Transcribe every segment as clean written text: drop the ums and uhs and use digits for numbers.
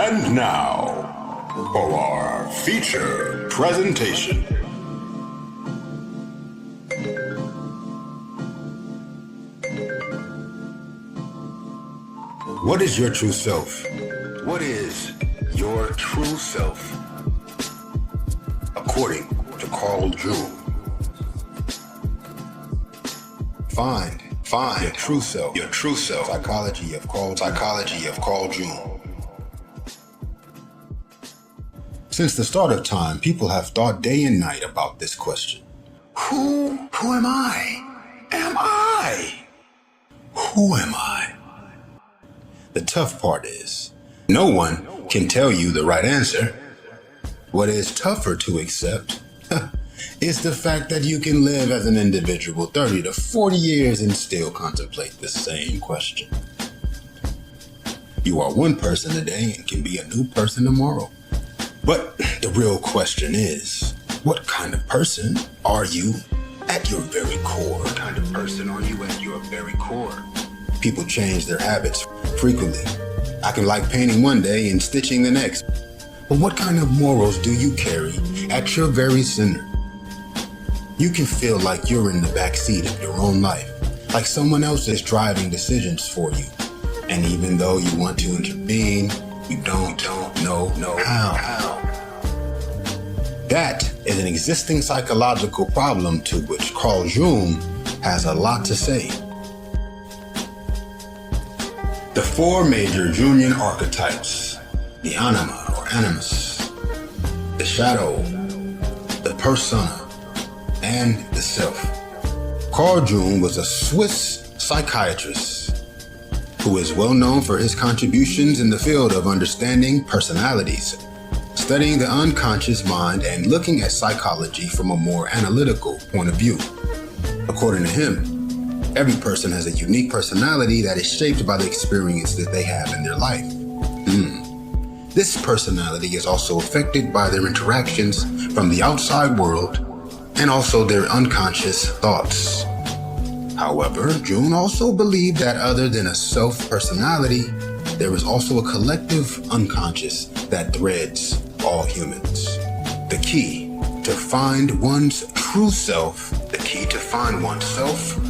And now, for our feature presentation. What is your true self? What is your true self? According to Carl Jung. Find your true self. Your true self. Psychology of Carl Jung. Since the start of time, people have thought day and night about this question. Who am I? Am I? Who am I? The tough part is, no one can tell you the right answer. What is tougher to accept is the fact that you can live as an individual 30 to 40 years and still contemplate the same question. You are one person today and can be a new person tomorrow. But the real question is, what kind of person are you at your very core? What kind of person are you at your very core? People change their habits frequently. I can like painting one day and stitching the next. But what kind of morals do you carry at your very center? You can feel like you're in the backseat of your own life, like someone else is driving decisions for you. And even though you want to intervene, you don't know how. That is an existing psychological problem to which Carl Jung has a lot to say. The four major Jungian archetypes, the anima or animus, the shadow, the persona, and the self. Carl Jung was a Swiss psychiatrist who is well known for his contributions in the field of understanding personalities, studying the unconscious mind, and looking at psychology from a more analytical point of view. According to him, every person has a unique personality that is shaped by the experience that they have in their life. This personality is also affected by their interactions from the outside world and also their unconscious thoughts. However, Jung also believed that other than a self-personality, there is also a collective unconscious that threads all humans. The key to find one's true self,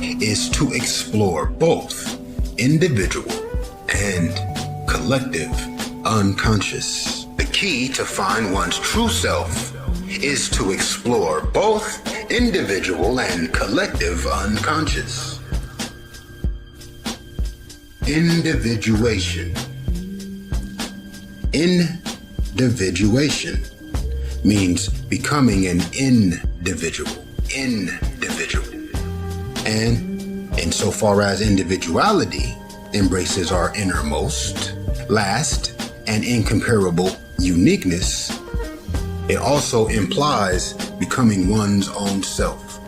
is to explore both individual and collective unconscious. The key to find one's true self is to explore both individual and collective unconscious. Individuation. Individuation means becoming an individual. And insofar as individuality embraces our innermost, last, and incomparable uniqueness, it also implies becoming one's own self.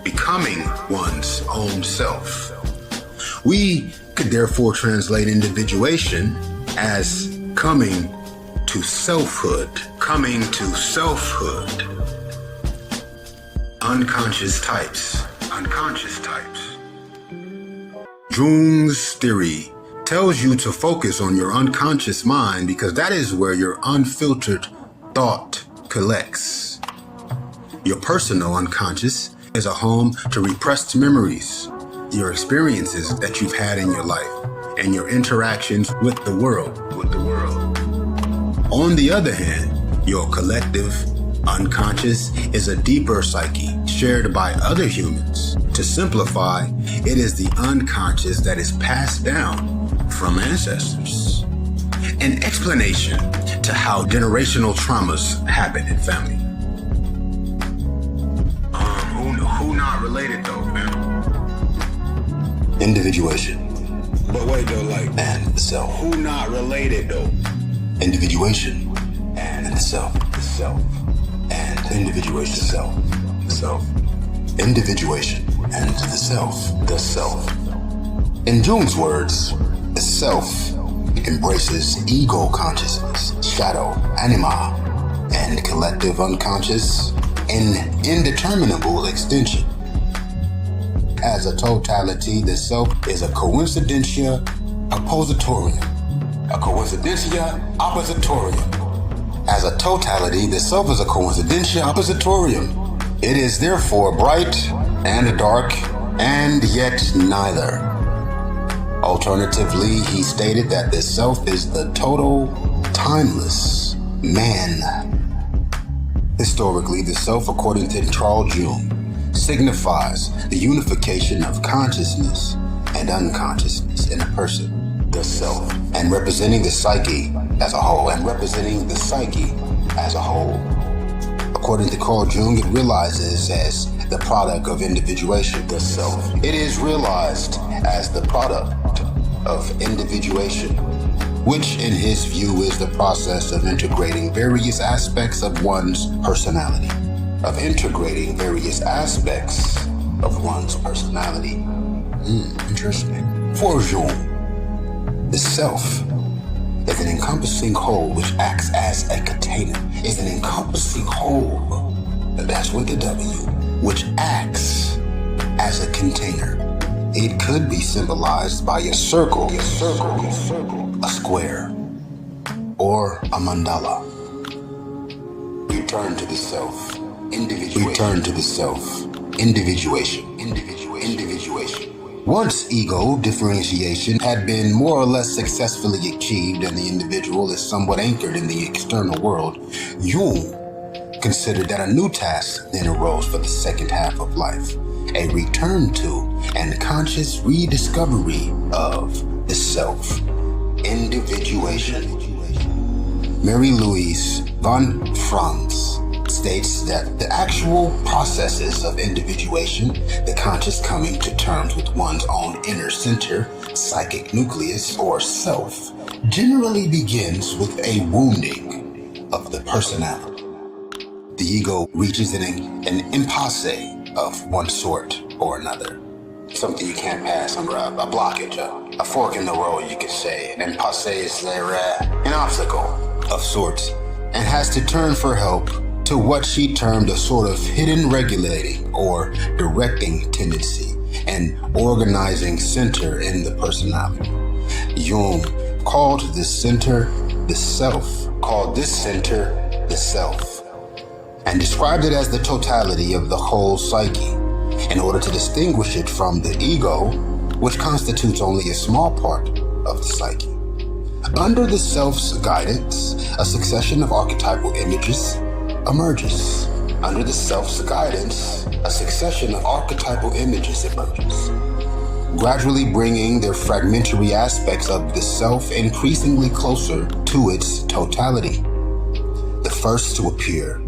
We could therefore translate individuation as coming to selfhood. Unconscious types. Jung's theory tells you to focus on your unconscious mind because that is where your unfiltered thought collects. Your personal unconscious is a home to repressed memories, your experiences that you've had in your life, and your interactions with the world. On the other hand, your collective unconscious is a deeper psyche shared by other humans. To simplify, it is the unconscious that is passed down from ancestors. An explanation to how generational traumas happen in family. Who not related though, man? Individuation. But wait though, and the self. Who not related though? Individuation and the self. And individuation, the self. Individuation and the self. In Jung's words, the self embraces ego consciousness, shadow, anima, and collective unconscious in indeterminable extension. As a totality, the self is a coincidentia oppositorum, a coincidentia oppositorium. As a totality, the self is a coincidentia oppositorium. It is therefore bright and dark, and yet neither. Alternatively, he stated that the self is the total, timeless man. Historically, the self, according to Carl Jung, signifies the unification of consciousness and unconsciousness in a person, the self, and representing the psyche as a whole, According to Carl Jung, it realizes as the product of individuation, the self. It is realized as the product of individuation, which in his view is the process of integrating various aspects of one's personality. Interesting. For Jung, the self is an encompassing whole which acts as a container. It's an encompassing whole, that's with the W, which acts as a container. It could be symbolized by a circle, a square, or a mandala. Return to the self. Individuation. Once ego differentiation had been more or less successfully achieved and the individual is somewhat anchored in the external world, Jung considered that a new task then arose for the second half of life, a return to and conscious rediscovery of the self. Individuation. Mary Louise von Franz states that the actual processes of individuation, the conscious coming to terms with one's own inner center, psychic nucleus, or self, generally begins with a wounding of the personality. The ego reaches an impasse of one sort or another. Something you can't pass under a blockage, a fork in the road, you could say. An impasse is an obstacle of sorts, and has to turn for help to what she termed a sort of hidden regulating or directing tendency and organizing center in the personality. Jung called this center the self, and described it as the totality of the whole psyche, in order to distinguish it from the ego, which constitutes only a small part of the psyche. Under the self's guidance, a succession of archetypal images emerges. Gradually bringing their fragmentary aspects of the self increasingly closer to its totality. The first to appear,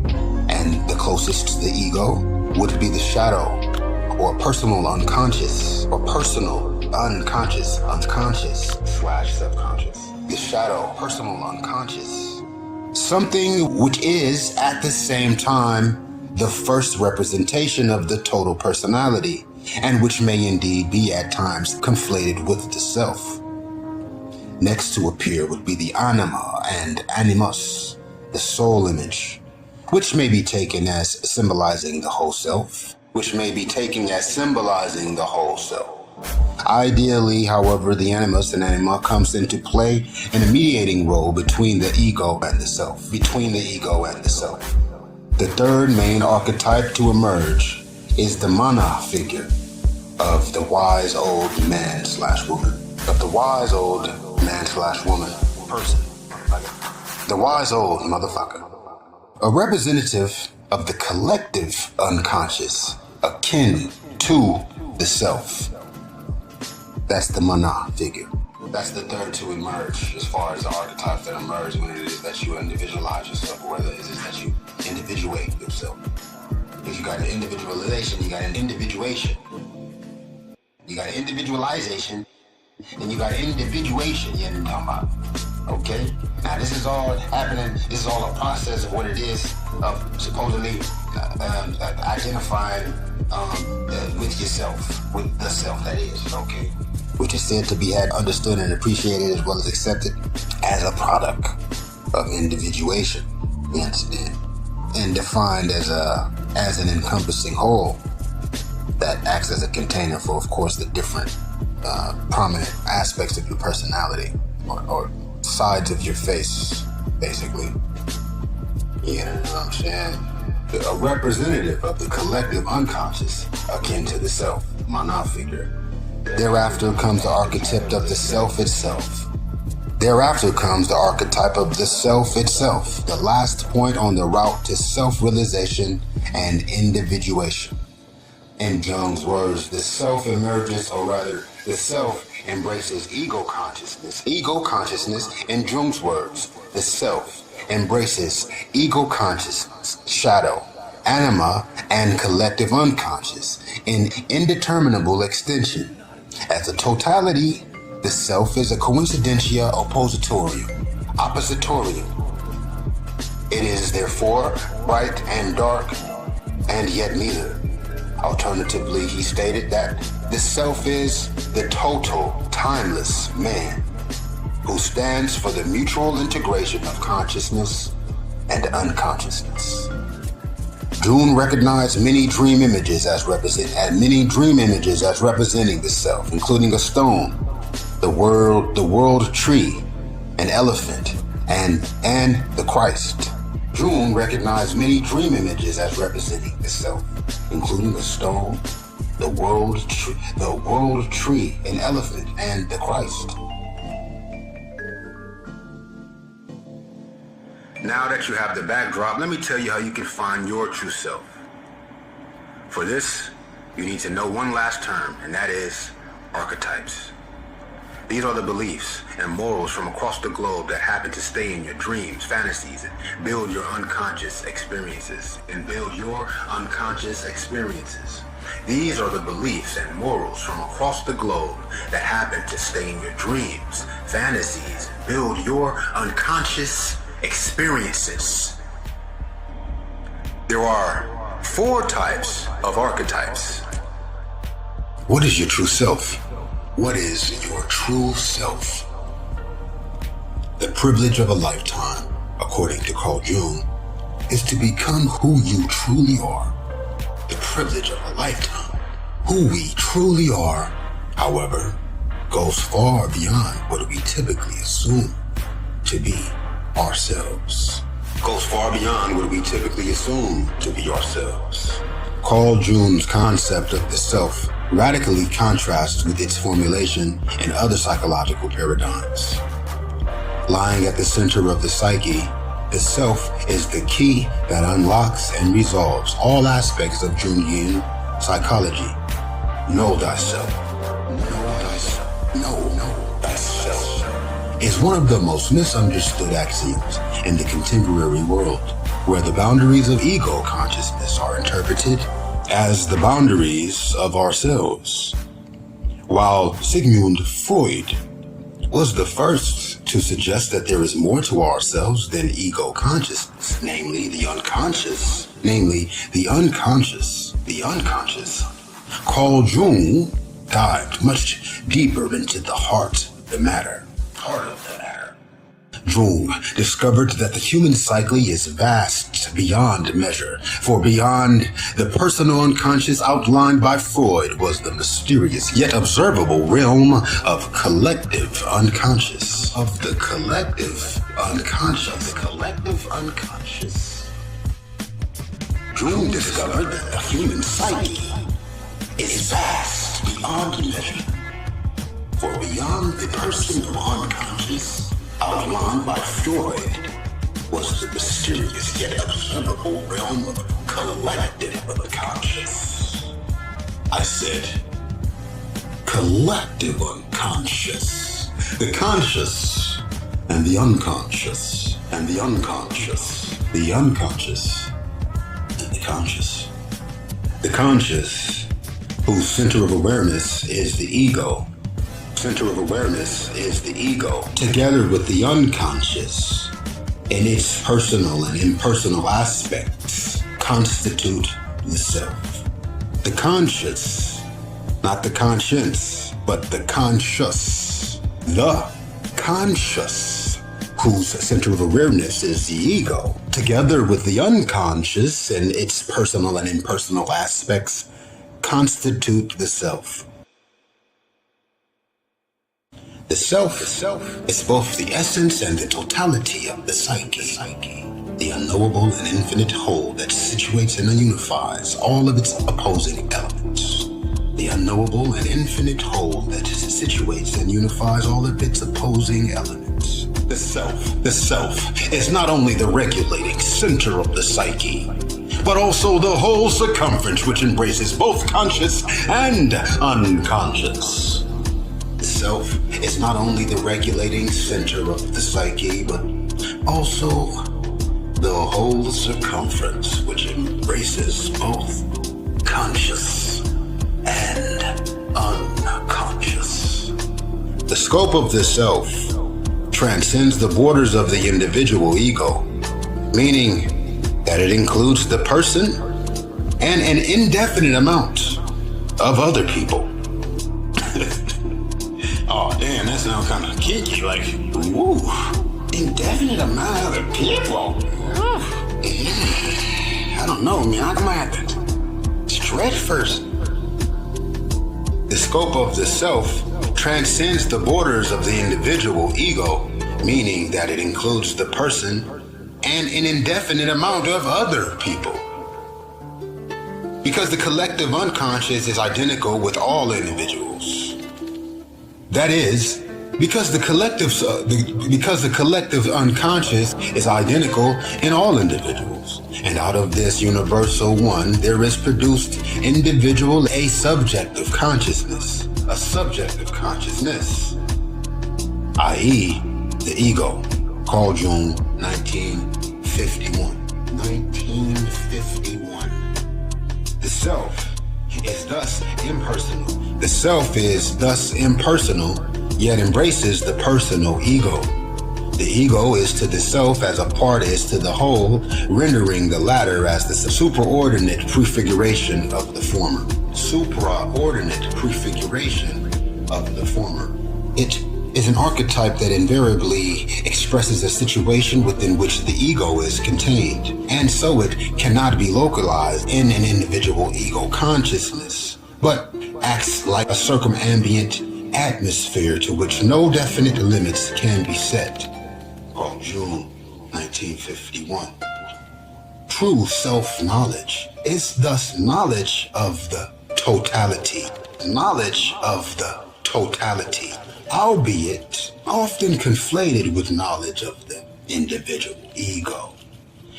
and the closest to the ego, would be the shadow, or personal unconscious, unconscious/subconscious. The shadow, personal unconscious. Something which is, at the same time, the first representation of the total personality, and which may indeed be at times conflated with the self. Next to appear would be the anima and animus, the soul image, which may be taken as symbolizing the whole self. Ideally, however, the animus and anima comes into play in a mediating role between the ego and the self. The third main archetype to emerge is the mana figure of the wise old man/woman. Person. The wise old motherfucker. A representative of the collective unconscious, akin to the self. That's the mana figure. That's the third to emerge as far as the archetypes that emerge when it is that you individualize yourself, or whether it is that you individuate yourself. Because you got an individualization, you got an individuation. You got an individualization, and you got individuation, you know what I'm talking about. Okay? Now this is all happening, this is all a process of what it is of supposedly identifying with yourself, with the self that is, okay? Which is said to be understood and appreciated as well as accepted as a product of individuation, and defined as an encompassing whole that acts as a container for, of course, the different prominent aspects of your personality, or sides of your face, basically. You know what I'm saying? A representative of the collective unconscious, akin to the self, mono figure. Thereafter comes the archetype of the self itself. Thereafter comes the archetype of the self itself, the last point on the route to self-realization and individuation. In Jung's words, the self emerges, or rather, the self embraces ego consciousness. Ego consciousness, in Jung's words, the self embraces ego consciousness, shadow, anima, and collective unconscious in indeterminable extension. As a totality, the self is a coincidentia oppositorium, oppositorium. It is therefore bright and dark, and yet neither. Alternatively, he stated that the self is the total, timeless man who stands for the mutual integration of consciousness and unconsciousness. Jung recognized many dream images as representing the self, including a stone, the world tree, an elephant, and the Christ. Jung recognized many dream images as representing the self, including a stone, the world tree, an elephant, and the Christ. Now that you have the backdrop, let me tell you how you can find your true self. For this, you need to know one last term, and that is archetypes. These are the beliefs and morals from across the globe that happen to stay in your dreams, fantasies, and build your unconscious experiences. These are the beliefs and morals from across the globe that happen to stay in your dreams, fantasies, and build your unconscious experiences. There are 4 types of archetypes. What is your true self? What is your true self? The privilege of a lifetime, according to Carl Jung, is to become who you truly are. The privilege of a lifetime. Who we truly are, however, goes far beyond what we typically assume to be ourselves. Carl Jung's concept of the self radically contrasts with its formulation in other psychological paradigms. Lying at the center of the psyche, the self is the key that unlocks and resolves all aspects of Jungian psychology. Know thyself. Know thyself is one of the most misunderstood axioms in the contemporary world, where the boundaries of ego consciousness are interpreted as the boundaries of ourselves. While Sigmund Freud was the first to suggest that there is more to ourselves than ego consciousness, namely the unconscious. Carl Jung dived much deeper into the heart of the matter. Jung discovered that the human psyche is vast beyond measure, for beyond the personal unconscious outlined by Freud was the mysterious yet observable realm of collective unconscious. Jung discovered that the human psyche is vast beyond measure, for beyond the personal unconscious outlined by Freud was the mysterious yet observable realm of collective unconscious. I said, collective unconscious. The conscious and the unconscious, and the unconscious, the unconscious, and the conscious. The conscious, whose center of awareness is the ego, together with the unconscious in its personal and impersonal aspects, constitute the self. The conscious, not the conscience, but the conscious. The conscious, whose center of awareness is the ego, together with the unconscious in its personal and impersonal aspects, constitute the self. The self is both the essence and the totality of the psyche, the unknowable and infinite whole that situates and unifies all of its opposing elements. The unknowable and infinite whole that situates and unifies all of its opposing elements. The self is not only the regulating center of the psyche, but also the whole circumference which embraces both conscious and unconscious. The self is not only the regulating center of the psyche, but also the whole circumference which embraces both conscious and unconscious. The scope of the self transcends the borders of the individual ego, meaning that it includes the person and an indefinite amount of other people. Oh, damn, that sounds kind of kinky, like, ooh, indefinite amount of other people. I don't know, man, I might have to stretch first. The scope of the self transcends the borders of the individual ego, meaning that it includes the person and an indefinite amount of other people. Because the collective unconscious is identical with all individuals. That is, because the collective unconscious is identical in all individuals. And out of this universal one, there is produced individual a subjective consciousness, i.e. the ego. Carl Jung, 1951. The self is thus impersonal. The self is thus impersonal, yet embraces the personal ego. The ego is to the self as a part is to the whole, rendering the latter as the superordinate prefiguration of the former. It is an archetype that invariably expresses a situation within which the ego is contained, and so it cannot be localized in an individual ego consciousness, but acts like a circumambient atmosphere to which no definite limits can be set. Carl Jung, 1951. True self-knowledge is thus knowledge of the totality, albeit often conflated with knowledge of the individual ego.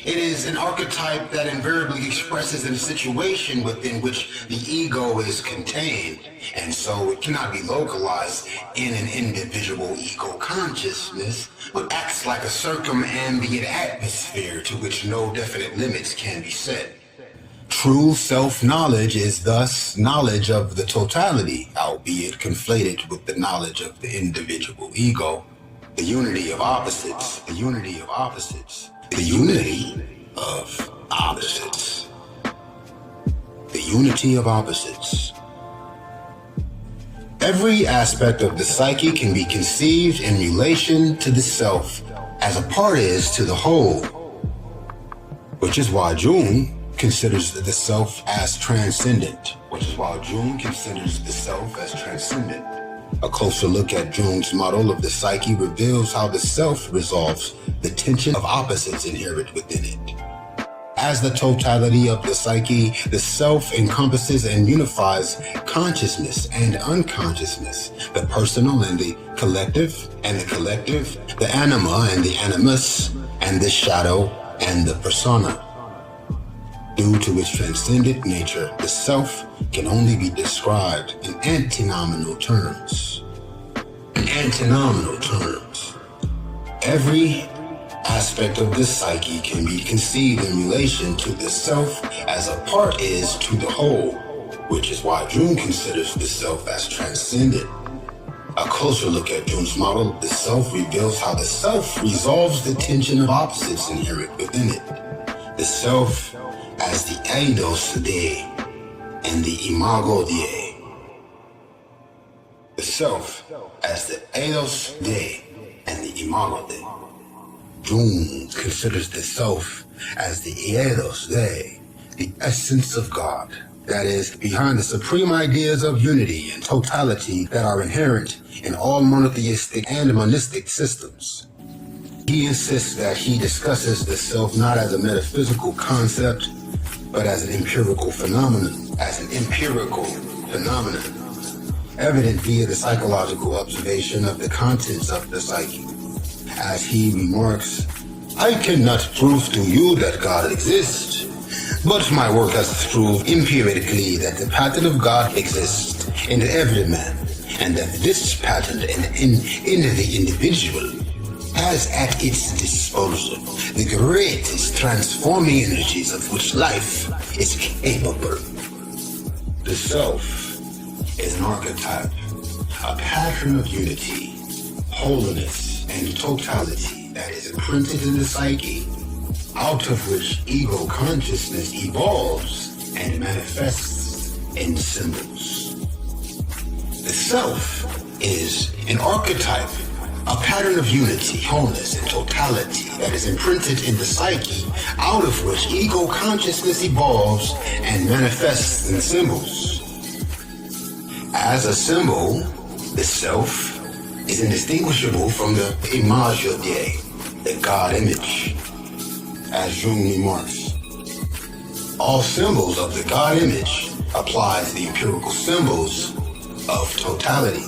It is an archetype that invariably expresses a situation within which the ego is contained, and so it cannot be localized in an individual ego consciousness, but acts like a circumambient atmosphere to which no definite limits can be set. True self-knowledge is thus knowledge of the totality, albeit conflated with the knowledge of the individual ego. The unity of opposites. Every aspect of the psyche can be conceived in relation to the self as a part is to the whole, which is why Jung considers the self as transcendent. A closer look at Jung's model of the psyche reveals how the self resolves the tension of opposites inherent within it. As the totality of the psyche, the self encompasses and unifies consciousness and unconsciousness, the personal and the collective, the anima and the animus, and the shadow and the persona. Due to its transcendent nature, the self can only be described in antinominal terms. Every aspect of the psyche can be conceived in relation to the self as a part is to the whole, which is why Jung considers the self as transcendent. A closer look at Jung's model of the self reveals how the self resolves the tension of opposites inherent within it. The self as the eidos Dei and the imago Dei. The self as the eidos Dei and the imago Dei. Jung considers the self as the eidos Dei, the essence of God, that is, behind the supreme ideas of unity and totality that are inherent in all monotheistic and monistic systems. He insists that he discusses the self not as a metaphysical concept, but as an empirical phenomenon, evident via the psychological observation of the contents of the psyche. As he remarks, I cannot prove to you that God exists, but my work has proved empirically that the pattern of God exists in every man, and that this pattern in the individual has at its disposal the greatest transforming energies of which life is capable. The self is an archetype, a pattern of unity, holiness, and totality that is imprinted in the psyche, out of which ego consciousness evolves and manifests in symbols. The self is an archetype, a pattern of unity, wholeness, and totality that is imprinted in the psyche, out of which ego consciousness evolves and manifests in symbols. As a symbol, the self is indistinguishable from the image of the God image. As Jung remarks, all symbols of the God image apply to the empirical symbols of totality.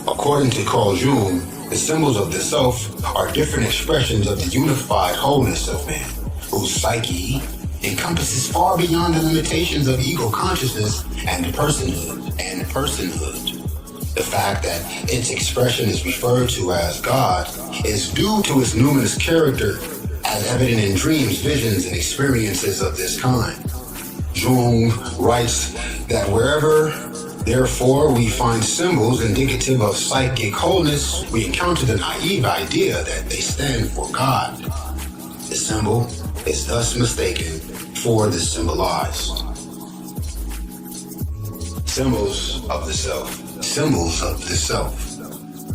According to Carl Jung, the symbols of the self are different expressions of the unified wholeness of man, whose psyche encompasses far beyond the limitations of ego consciousness and personhood. The fact that its expression is referred to as God is due to its numinous character, as evident in dreams, visions, and experiences of this kind. Jung writes that wherever, therefore, we find symbols indicative of psychic wholeness, we encounter the naive idea that they stand for God. The symbol is thus mistaken for the symbolized. Symbols of the self. Symbols of the self.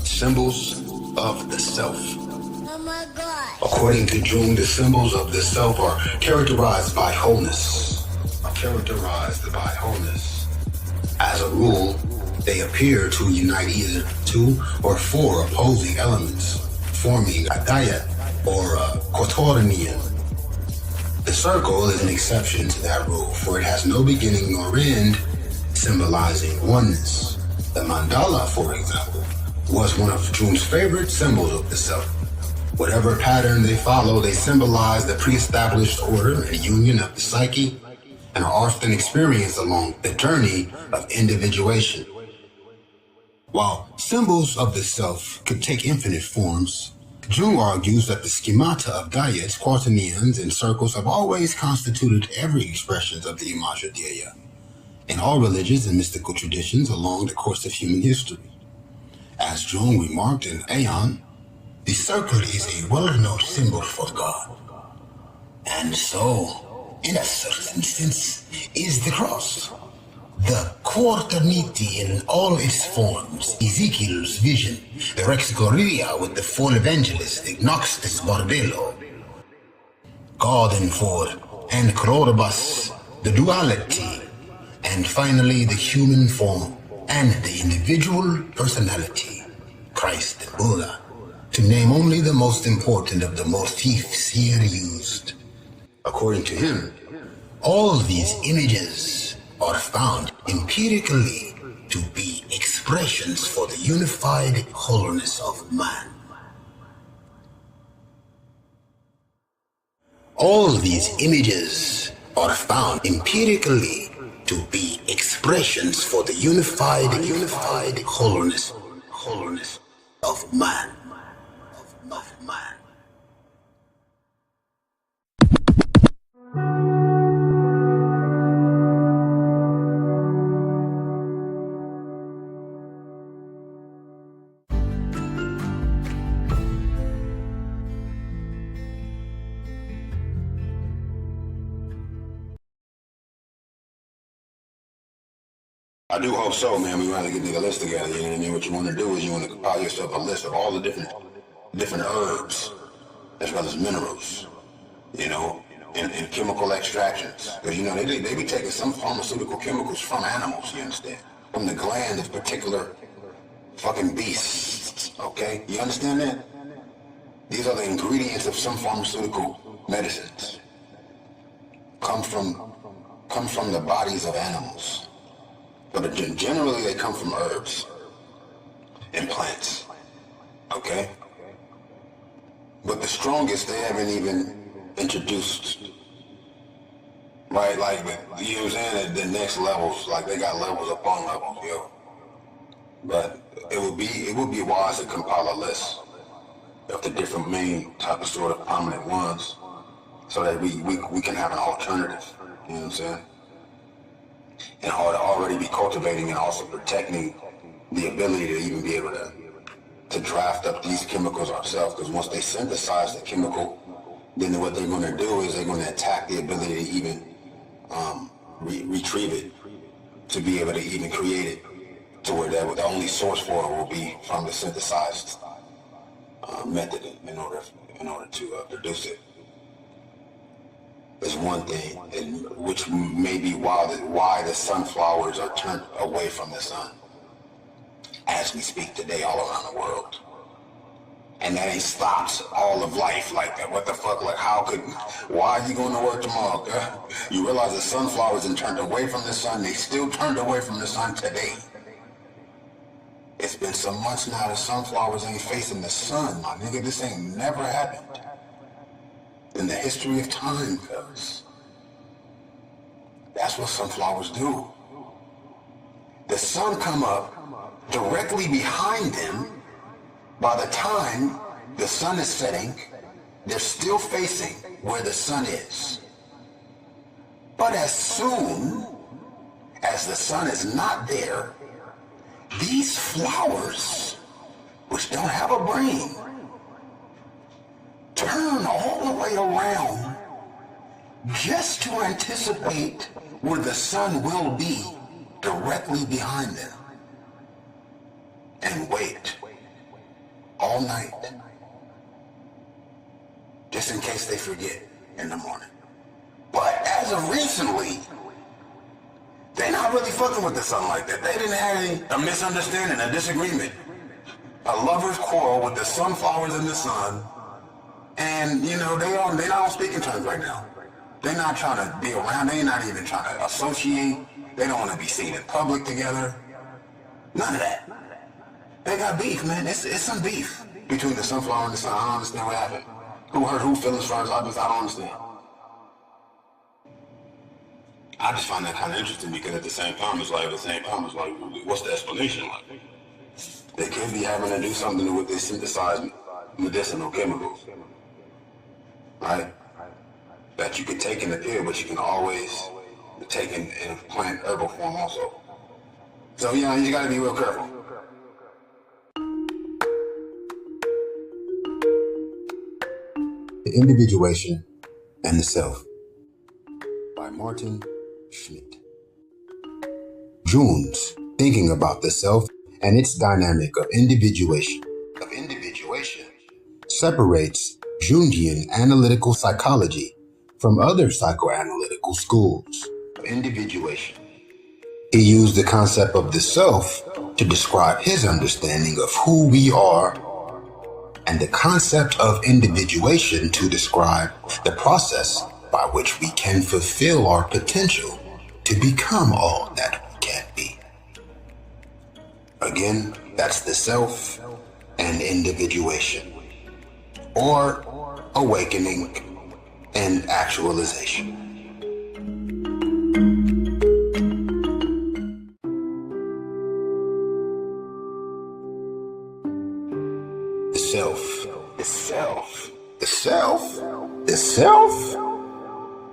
Symbols of the self. Oh my God. According to Jung, the symbols of the self are characterized by wholeness. As a rule, they appear to unite either two or four opposing elements, forming a dyad or a quaternion. The circle is an exception to that rule, for it has no beginning nor end, symbolizing oneness. The mandala, for example, was one of Jung's favorite symbols of the self. Whatever pattern they follow, they symbolize the pre-established order and union of the psyche, and are often experienced along the journey of individuation. While symbols of the self could take infinite forms, Jung argues that the schemata of dyads, quaternions, and circles have always constituted every expression of the image Dei in all religious and mystical traditions along the course of human history. As Jung remarked in Aeon, the circle is a well-known symbol for God. And so, in a certain sense, is the cross. The quaternity in all its forms, Ezekiel's vision, the Rex Gloria with the four evangelists, Noxtis Bordello, God and Four, and Crodobus, the duality, and finally the human form and the individual personality, Christ and Buddha, to name only the most important of the motifs here used. According to him, all these images are found empirically to be expressions for the unified wholeness of man. All these images are found empirically to be expressions for the unified wholeness of man. I do hope so, man. We want to get a list together, you know what I mean? What you want to do is you want to compile yourself a list of all the different herbs, as well as minerals, you know, in chemical extractions. Because, you know, they be taking some pharmaceutical chemicals from animals, you understand? From the gland of particular fucking beasts, okay? You understand that? These are the ingredients of some pharmaceutical medicines. Come from the bodies of animals. But generally they come from herbs and plants, okay? But the strongest they haven't even introduced, right? Like, you know what I'm saying? At the next levels, like they got levels upon levels, yo. But it would be wise to compile a list of the different main type of sort of prominent ones, so that we can have an alternative. You know what I'm saying? And already be cultivating and also protecting the ability to even be able to draft up these chemicals ourselves. Because once they synthesize the chemical, then what they're going to do is they're going to attack the ability to even retrieve it, to be able to even create it, to where the only source for it will be from the synthesized method in order to produce it. Is one thing, and which may be why the sunflowers are turned away from the sun as we speak today all around the world. And that ain't stopped all of life like that. What the fuck? Like, why are you going to work tomorrow? You realize the sunflowers and turned away from the sun. They still turned away from the sun today. It's been some months now the sunflowers ain't facing the sun, my nigga. This ain't never happened in the history of time, cuz. That's what sunflowers do. The sun come up directly behind them. By the time the sun is setting, they're still facing where the sun is. But as soon as the sun is not there, these flowers, which don't have a brain, turn all the way around just to anticipate where the sun will be directly behind them, and wait all night, just in case they forget in the morning. But as of recently, they're not really fucking with the sun like that. They didn't have a misunderstanding, a disagreement, a lover's quarrel with the sunflowers and the sun. And, you know, they're not on speaking terms right now. They're not trying to be around. They're not even trying to associate. They don't want to be seen in public together. None of that. They got beef, man. It's some beef between the sunflower and the sun. I don't understand what happened. Who hurt who feelings first? I don't understand. I just find that kind of interesting because at the same time, it's like, what's the explanation like? They could be having to do something with this synthesized medicinal chemicals, right? That you could take in the pill, but you can always take in a plant herbal form also. So, you know, you gotta be real careful. The Individuation and the Self by Martin Schmidt. Jung's thinking about the self and its dynamic of individuation separates Jungian analytical psychology from other psychoanalytical schools of individuation. He used the concept of the self to describe his understanding of who we are, and the concept of individuation to describe the process by which we can fulfill our potential to become all that we can be. Again, that's the self and individuation, or awakening and actualization.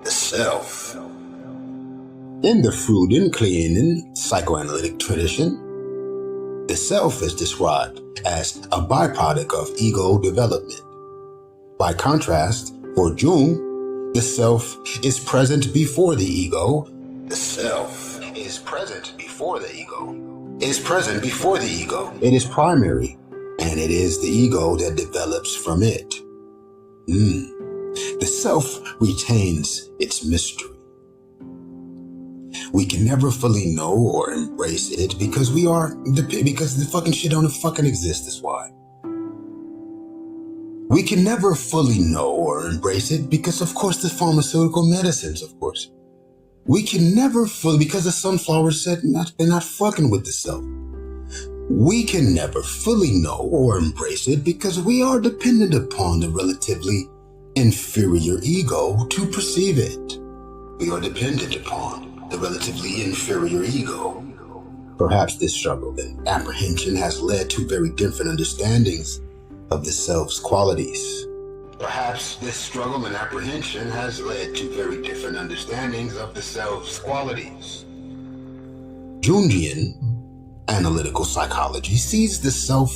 The self. In the Freudian psychoanalytic tradition, the self is described as a byproduct of ego development. By contrast, for Jung, the self is present before the ego. The self is present before the ego. It is primary, and it is the ego that develops from it. The self retains its mystery. We can never fully know or embrace it because because the fucking shit don't fucking exist is why. We can never fully know or embrace it because, of course, the pharmaceutical medicines, of course. We can never fully, because the sunflower said they're not fucking with the self. We can never fully know or embrace it because we are dependent upon the relatively inferior ego to perceive it. We are dependent upon the relatively inferior ego. Perhaps this struggle and apprehension has led to very different understandings of the self's qualities. Perhaps this struggle and apprehension has led to very different understandings of the self's qualities. Jungian analytical psychology sees the self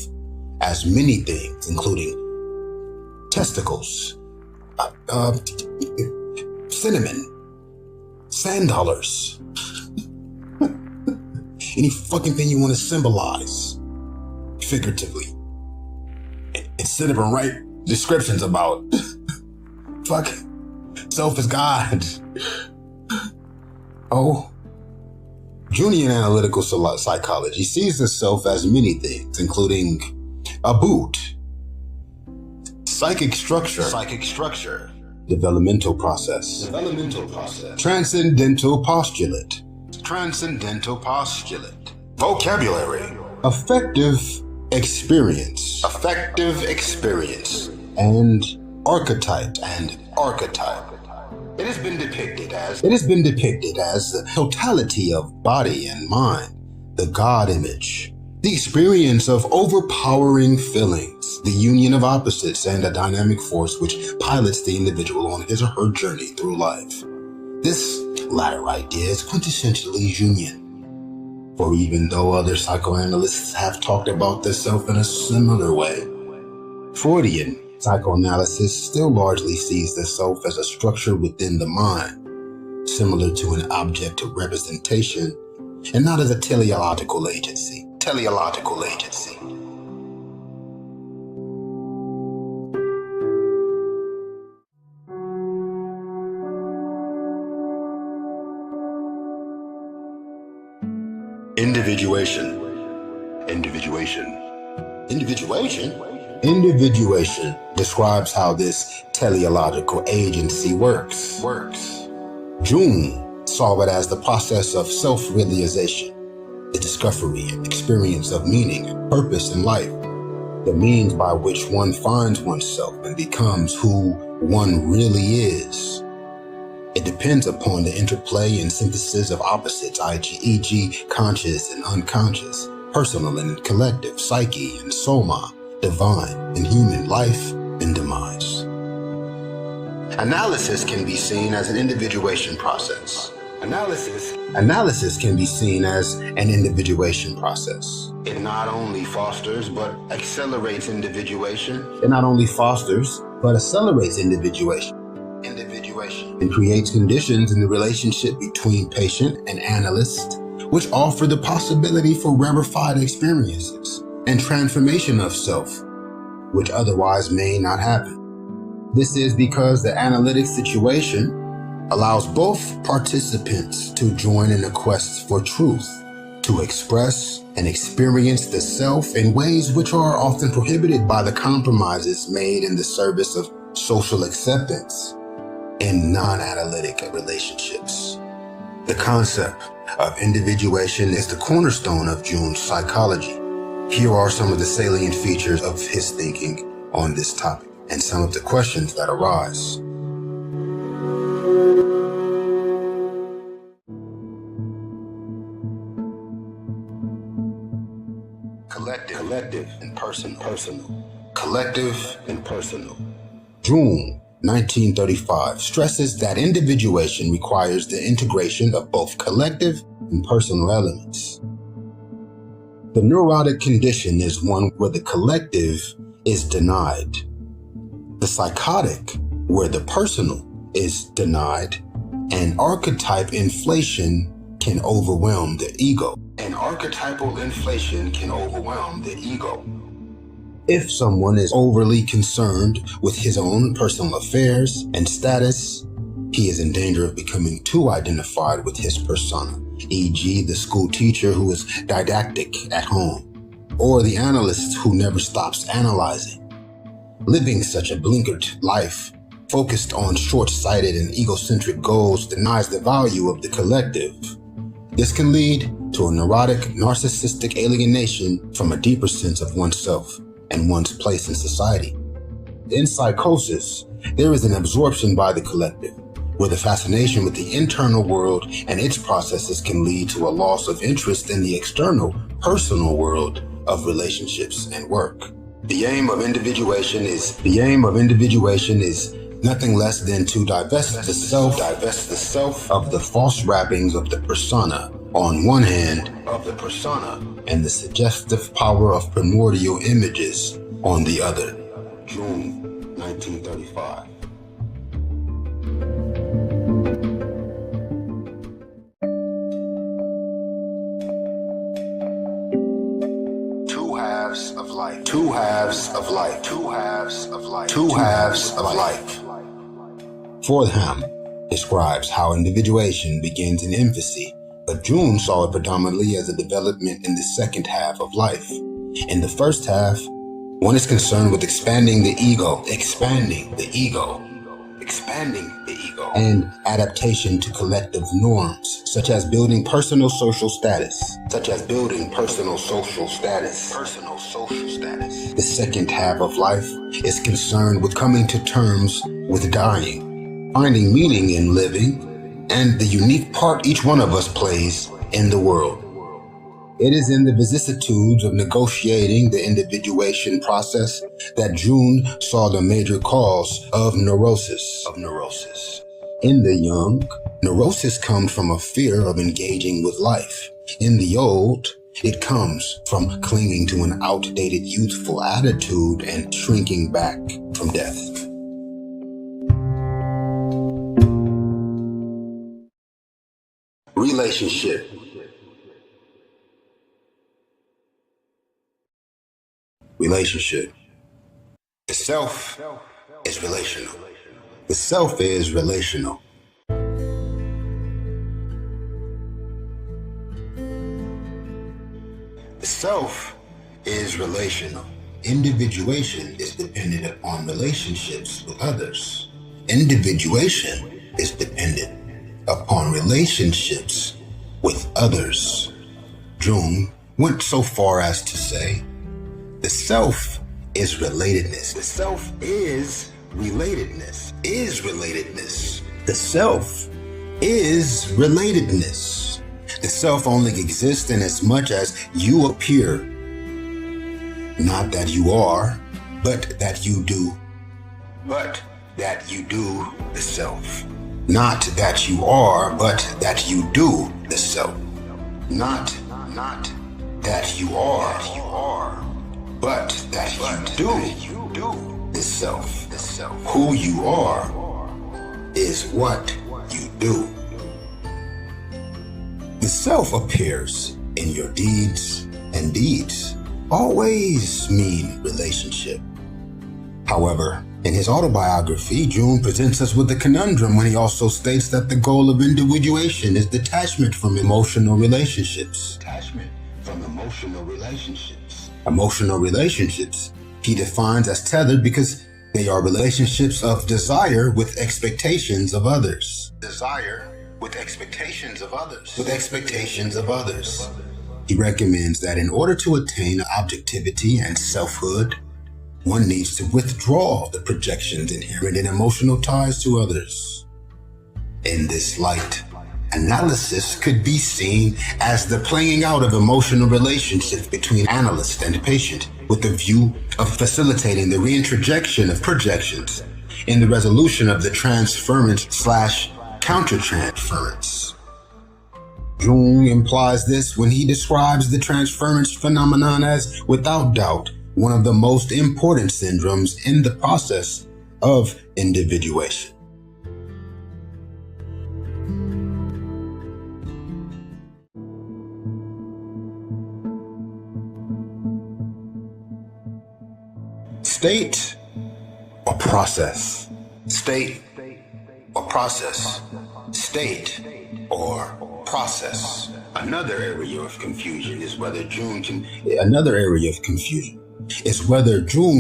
as many things, including testicles, cinnamon, sand dollars, any fucking thing you want to symbolize figuratively. Instead of write descriptions about fuck self as God. Oh, Jungian analytical psychology sees the self as many things, including a boot, psychic structure, developmental process, transcendental postulate, vocabulary, affective experience, and archetype. It has been depicted as the totality of body and mind, the God image, the experience of overpowering feelings, the union of opposites, and a dynamic force which pilots the individual on his or her journey through life. This latter idea is quintessentially Jungian. For even though other psychoanalysts have talked about the self in a similar way, Freudian psychoanalysis still largely sees the self as a structure within the mind, similar to an object of representation, and not as a teleological agency. Individuation describes how this teleological agency works. Jung saw it as the process of self-realization, the discovery and experience of meaning and purpose in life, the means by which one finds oneself and becomes who one really is. It depends upon the interplay and synthesis of opposites, e.g. conscious and unconscious, personal and collective, psyche and soma, divine and human, life and demise. Analysis can be seen as an individuation process. Analysis can be seen as an individuation process. It not only fosters but accelerates individuation. And creates conditions in the relationship between patient and analyst, which offer the possibility for rarefied experiences and transformation of self, which otherwise may not happen. This is because the analytic situation allows both participants to join in a quest for truth, to express and experience the self in ways which are often prohibited by the compromises made in the service of social acceptance in non-analytic relationships. The concept of individuation is the cornerstone of Jung's psychology. Here are some of the salient features of his thinking on this topic and some of the questions that arise. Collective and personal. Jung, 1935, stresses that individuation requires the integration of both collective and personal elements. The neurotic condition is one where the collective is denied. The psychotic, where the personal is denied, and archetype inflation can overwhelm the ego. If someone is overly concerned with his own personal affairs and status, he is in danger of becoming too identified with his persona, e.g. the school teacher who is didactic at home, or the analyst who never stops analyzing. Living such a blinkered life, focused on short-sighted and egocentric goals, denies the value of the collective. This can lead to a neurotic, narcissistic alienation from a deeper sense of oneself and one's place in society. In psychosis, there is an absorption by the collective, where the fascination with the internal world and its processes can lead to a loss of interest in the external, personal world of relationships and work. The aim of individuation is nothing less than to divest the self of the false wrappings of the persona on one hand, and the suggestive power of primordial images on the other. June 1935. Two halves of life. Two halves of life. Two halves of life. Two halves of life. Fordham describes how individuation begins in infancy, but Jung saw it predominantly as a development in the second half of life. In the first half, one is concerned with expanding the ego, and adaptation to collective norms, such as building personal social status. The second half of life is concerned with coming to terms with dying, finding meaning in living, and the unique part each one of us plays in the world. It is in the vicissitudes of negotiating the individuation process that Jung saw the major cause of neurosis. In the young, neurosis comes from a fear of engaging with life. In the old, it comes from clinging to an outdated youthful attitude and shrinking back from death. Relationship. The self is relational. The self is relational. The self is relational. Individuation is dependent upon relationships with others. Individuation is dependent upon relationships with others. Jung went so far as to say, the self is relatedness. The self is relatedness. The self is relatedness. The self only exists in as much as you appear. Not that you are, but that you do. The self. Not that you are, but that you do the self. Not that you are, but that you do the self. Who you are is what you do. The self appears in your deeds, and deeds always mean relationship. However, in his autobiography, Jung presents us with a conundrum when he also states that the goal of individuation is detachment from emotional relationships. Emotional relationships he defines as tethered because they are relationships of desire with expectations of others. He recommends that in order to attain objectivity and selfhood, one needs to withdraw the projections inherent in emotional ties to others. In this light, analysis could be seen as the playing out of emotional relationships between analyst and patient, with the view of facilitating the reintrojection of projections in the resolution of the transference/countertransference. Jung implies this when he describes the transference phenomenon as, without doubt, one of the most important syndromes in the process of individuation. State or process? State or process? State or process? Another area of confusion is whether Jung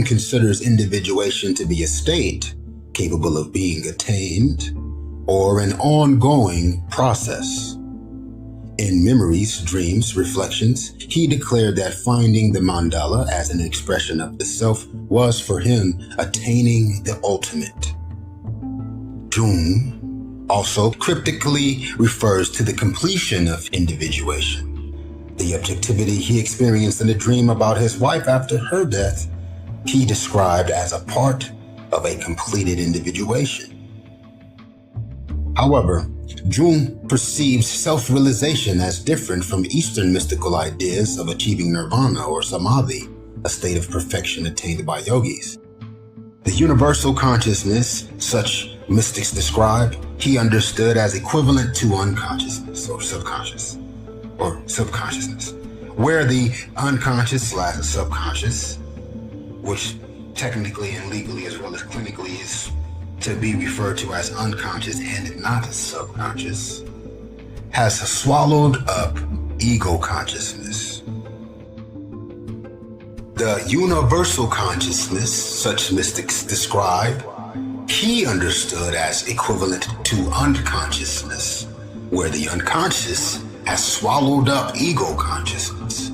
considers individuation to be a state capable of being attained or an ongoing process. In Memories, Dreams, Reflections, he declared that finding the mandala as an expression of the self was for him attaining the ultimate. Jung also cryptically refers to the completion of individuation. The objectivity he experienced in a dream about his wife after her death, he described as a part of a completed individuation. However, Jung perceives self-realization as different from Eastern mystical ideas of achieving nirvana or samadhi, a state of perfection attained by yogis. The universal consciousness, such mystics describe, he understood as equivalent to unconsciousness or subconsciousness, where the unconscious/subconscious, which technically and legally as well as clinically is to be referred to as unconscious and not subconscious, has swallowed up ego consciousness. The universal consciousness, such mystics describe, he understood as equivalent to unconsciousness, where the unconscious has swallowed up ego consciousness.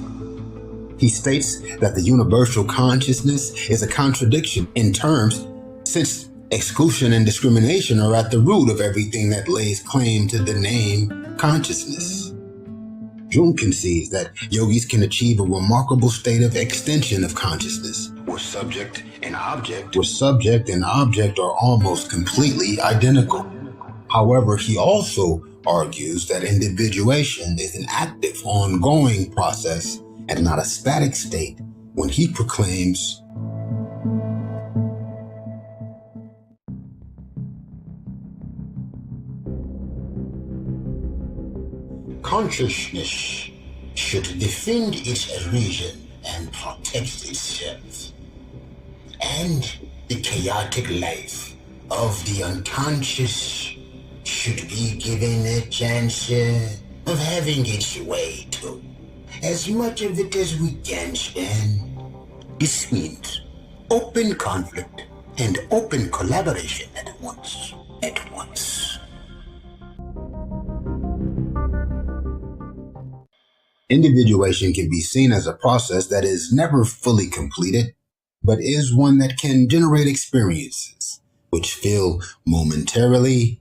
He states that the universal consciousness is a contradiction in terms, since exclusion and discrimination are at the root of everything that lays claim to the name consciousness. Jung concedes that yogis can achieve a remarkable state of extension of consciousness, where subject and object are almost completely identical. However, he also argues that individuation is an active, ongoing process and not a static state when he proclaims, consciousness should defend its region and protect itself, and the chaotic life of the unconscious should be given a chance of having its way too, as much of it as we can stand. This means open conflict and open collaboration at once. Individuation can be seen as a process that is never fully completed, but is one that can generate experiences which feel momentarily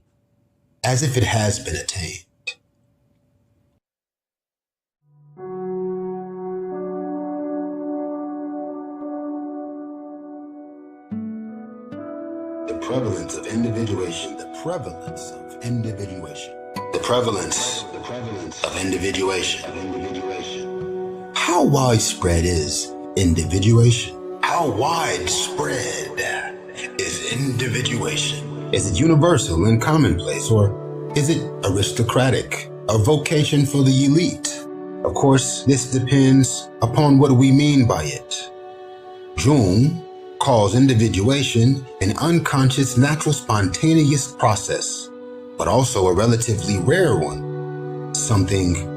as if it has been attained. The prevalence of individuation. How widespread is individuation? Is it universal and commonplace, or is it aristocratic, a vocation for the elite? Of course, this depends upon what we mean by it. Jung calls individuation an unconscious, natural, spontaneous process, but also a relatively rare one, something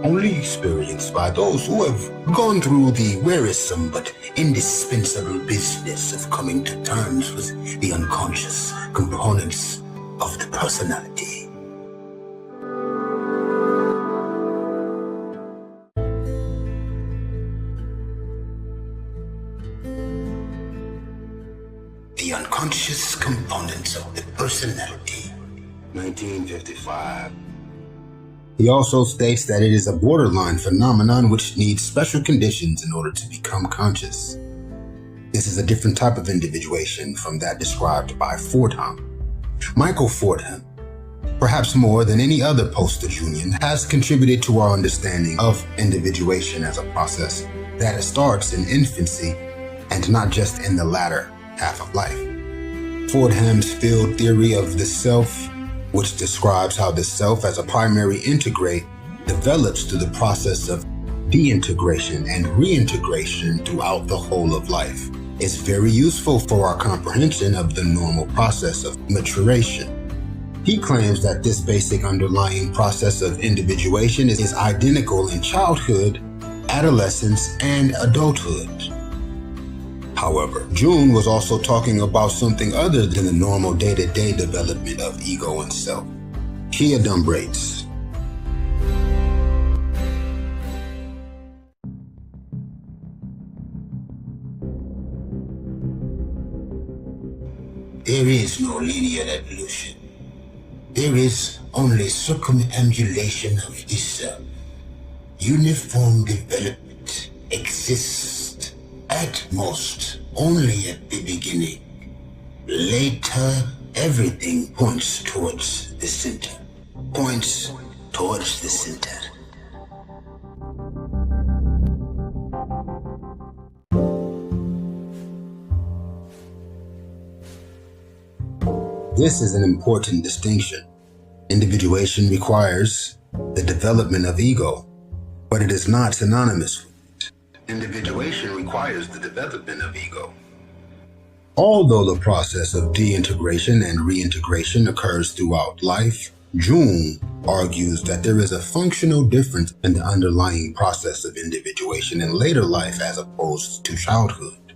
only experienced by those who have gone through the wearisome but indispensable business of coming to terms with the unconscious components of the personality. The unconscious components of the personality. 1955. He also states that it is a borderline phenomenon which needs special conditions in order to become conscious. This is a different type of individuation from that described by Fordham. Michael Fordham, perhaps more than any other post-Jungian, has contributed to our understanding of individuation as a process that starts in infancy and not just in the latter half of life. Fordham's field theory of the self, which describes how the self as a primary integrate develops through the process of deintegration and reintegration throughout the whole of life. is very useful for our comprehension of the normal process of maturation. He claims that this basic underlying process of individuation is identical in childhood, adolescence, and adulthood. However, Jung was also talking about something other than the normal day-to-day development of ego and self. He adumbrates. There is no linear evolution. There is only circumambulation of the self. Uniform development exists at most only at the beginning. Later, everything points towards the center. Points towards the center. This is an important distinction. Individuation requires the development of ego, but it is not synonymous with it. Individuation requires the development of ego. Although the process of deintegration and reintegration occurs throughout life, Jung argues that there is a functional difference in the underlying process of individuation in later life as opposed to childhood.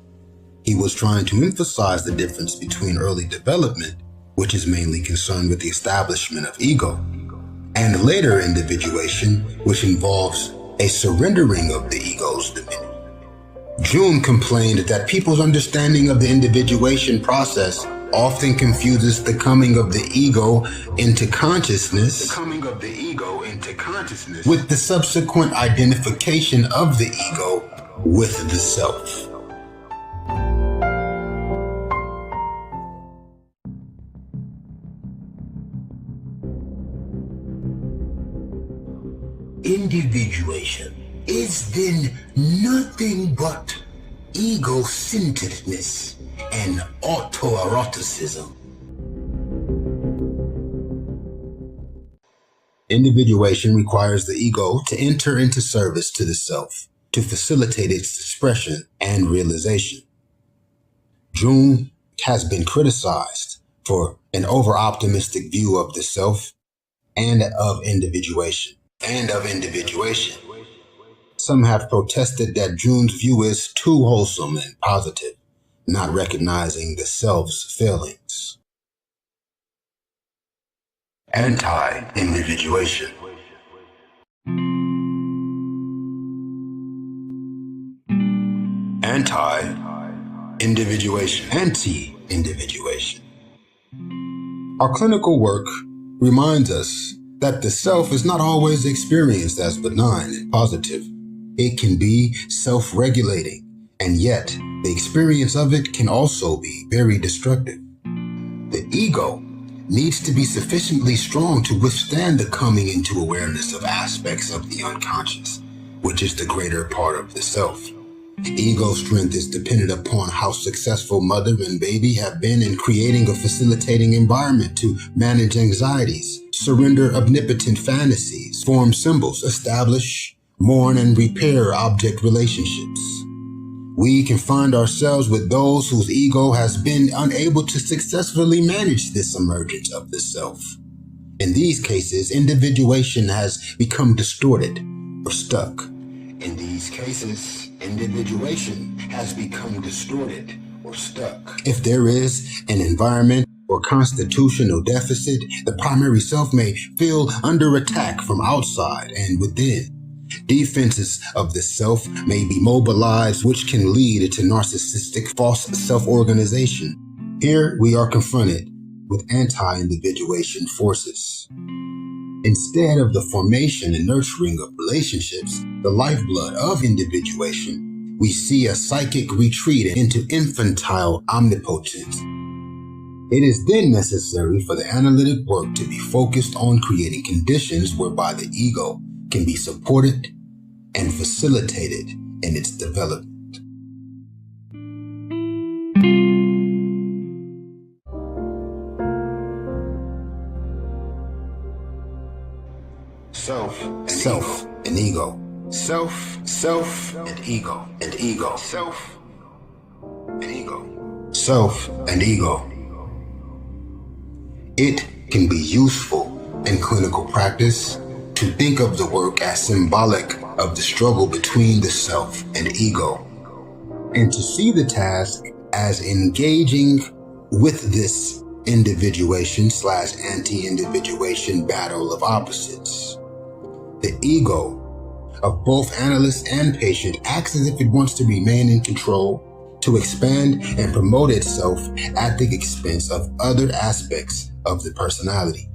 He was trying to emphasize the difference between early development, which is mainly concerned with the establishment of ego, and later individuation, which involves a surrendering of the ego's dominion. Jung complained that people's understanding of the individuation process often confuses the coming of the ego into consciousness with the subsequent identification of the ego with the self. Individuation is then nothing but ego-centeredness and autoeroticism. Individuation requires the ego to enter into service to the self, to facilitate its expression and realization. Jung has been criticized for an over-optimistic view of the self and of individuation. Some have protested that Jung's view is too wholesome and positive, not recognizing the self's failings. Anti-individuation. Anti-individuation. Anti-individuation. Our clinical work reminds us that the self is not always experienced as benign and positive. It can be self-regulating, and yet the experience of it can also be very destructive. The ego needs to be sufficiently strong to withstand the coming into awareness of aspects of the unconscious, which is the greater part of the self. Ego strength is dependent upon how successful mother and baby have been in creating a facilitating environment to manage anxieties, surrender omnipotent fantasies, form symbols, establish, mourn, and repair object relationships. We can find ourselves with those whose ego has been unable to successfully manage this emergence of the self. In these cases, individuation has become distorted or stuck. In these cases, individuation has become distorted or stuck. If there is an environment or constitutional deficit, the primary self may feel under attack from outside and within. Defenses of the self may be mobilized, which can lead to narcissistic false self-organization. Here we are confronted with anti-individuation forces. Instead of the formation and nurturing of relationships, the lifeblood of individuation, we see a psychic retreat into infantile omnipotence. It is then necessary for the analytic work to be focused on creating conditions whereby the ego can be supported and facilitated in its development. Self and ego. Self and ego. Self and ego. self and ego. It can be useful in clinical practice to think of the work as symbolic of the struggle between the self and ego, and to see the task as engaging with this individuation/anti-individuation battle of opposites. The ego of both analyst and patient acts as if it wants to remain in control, to expand and promote itself at the expense of other aspects of the personality.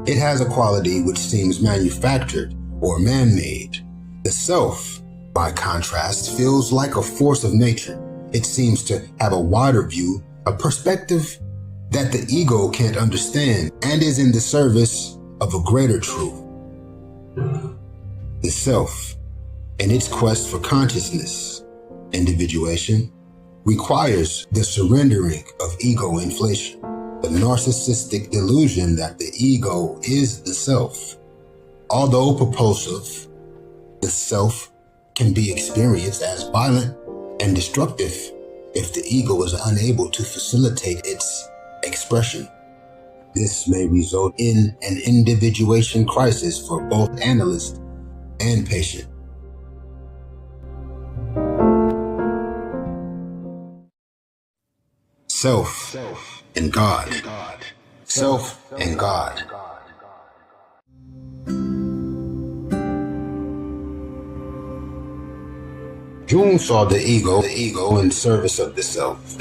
It has a quality which seems manufactured or man-made. The self, by contrast, feels like a force of nature. It seems to have a wider view, a perspective that the ego can't understand, and is in the service of a greater truth. The self, in its quest for consciousness, individuation, requires the surrendering of ego inflation, the narcissistic delusion that the ego is the self. Although propulsive, the self can be experienced as violent and destructive if the ego is unable to facilitate its expression. This may result in an individuation crisis for both analyst and patient. Self and God. Self and God. Jung saw the ego in service of the self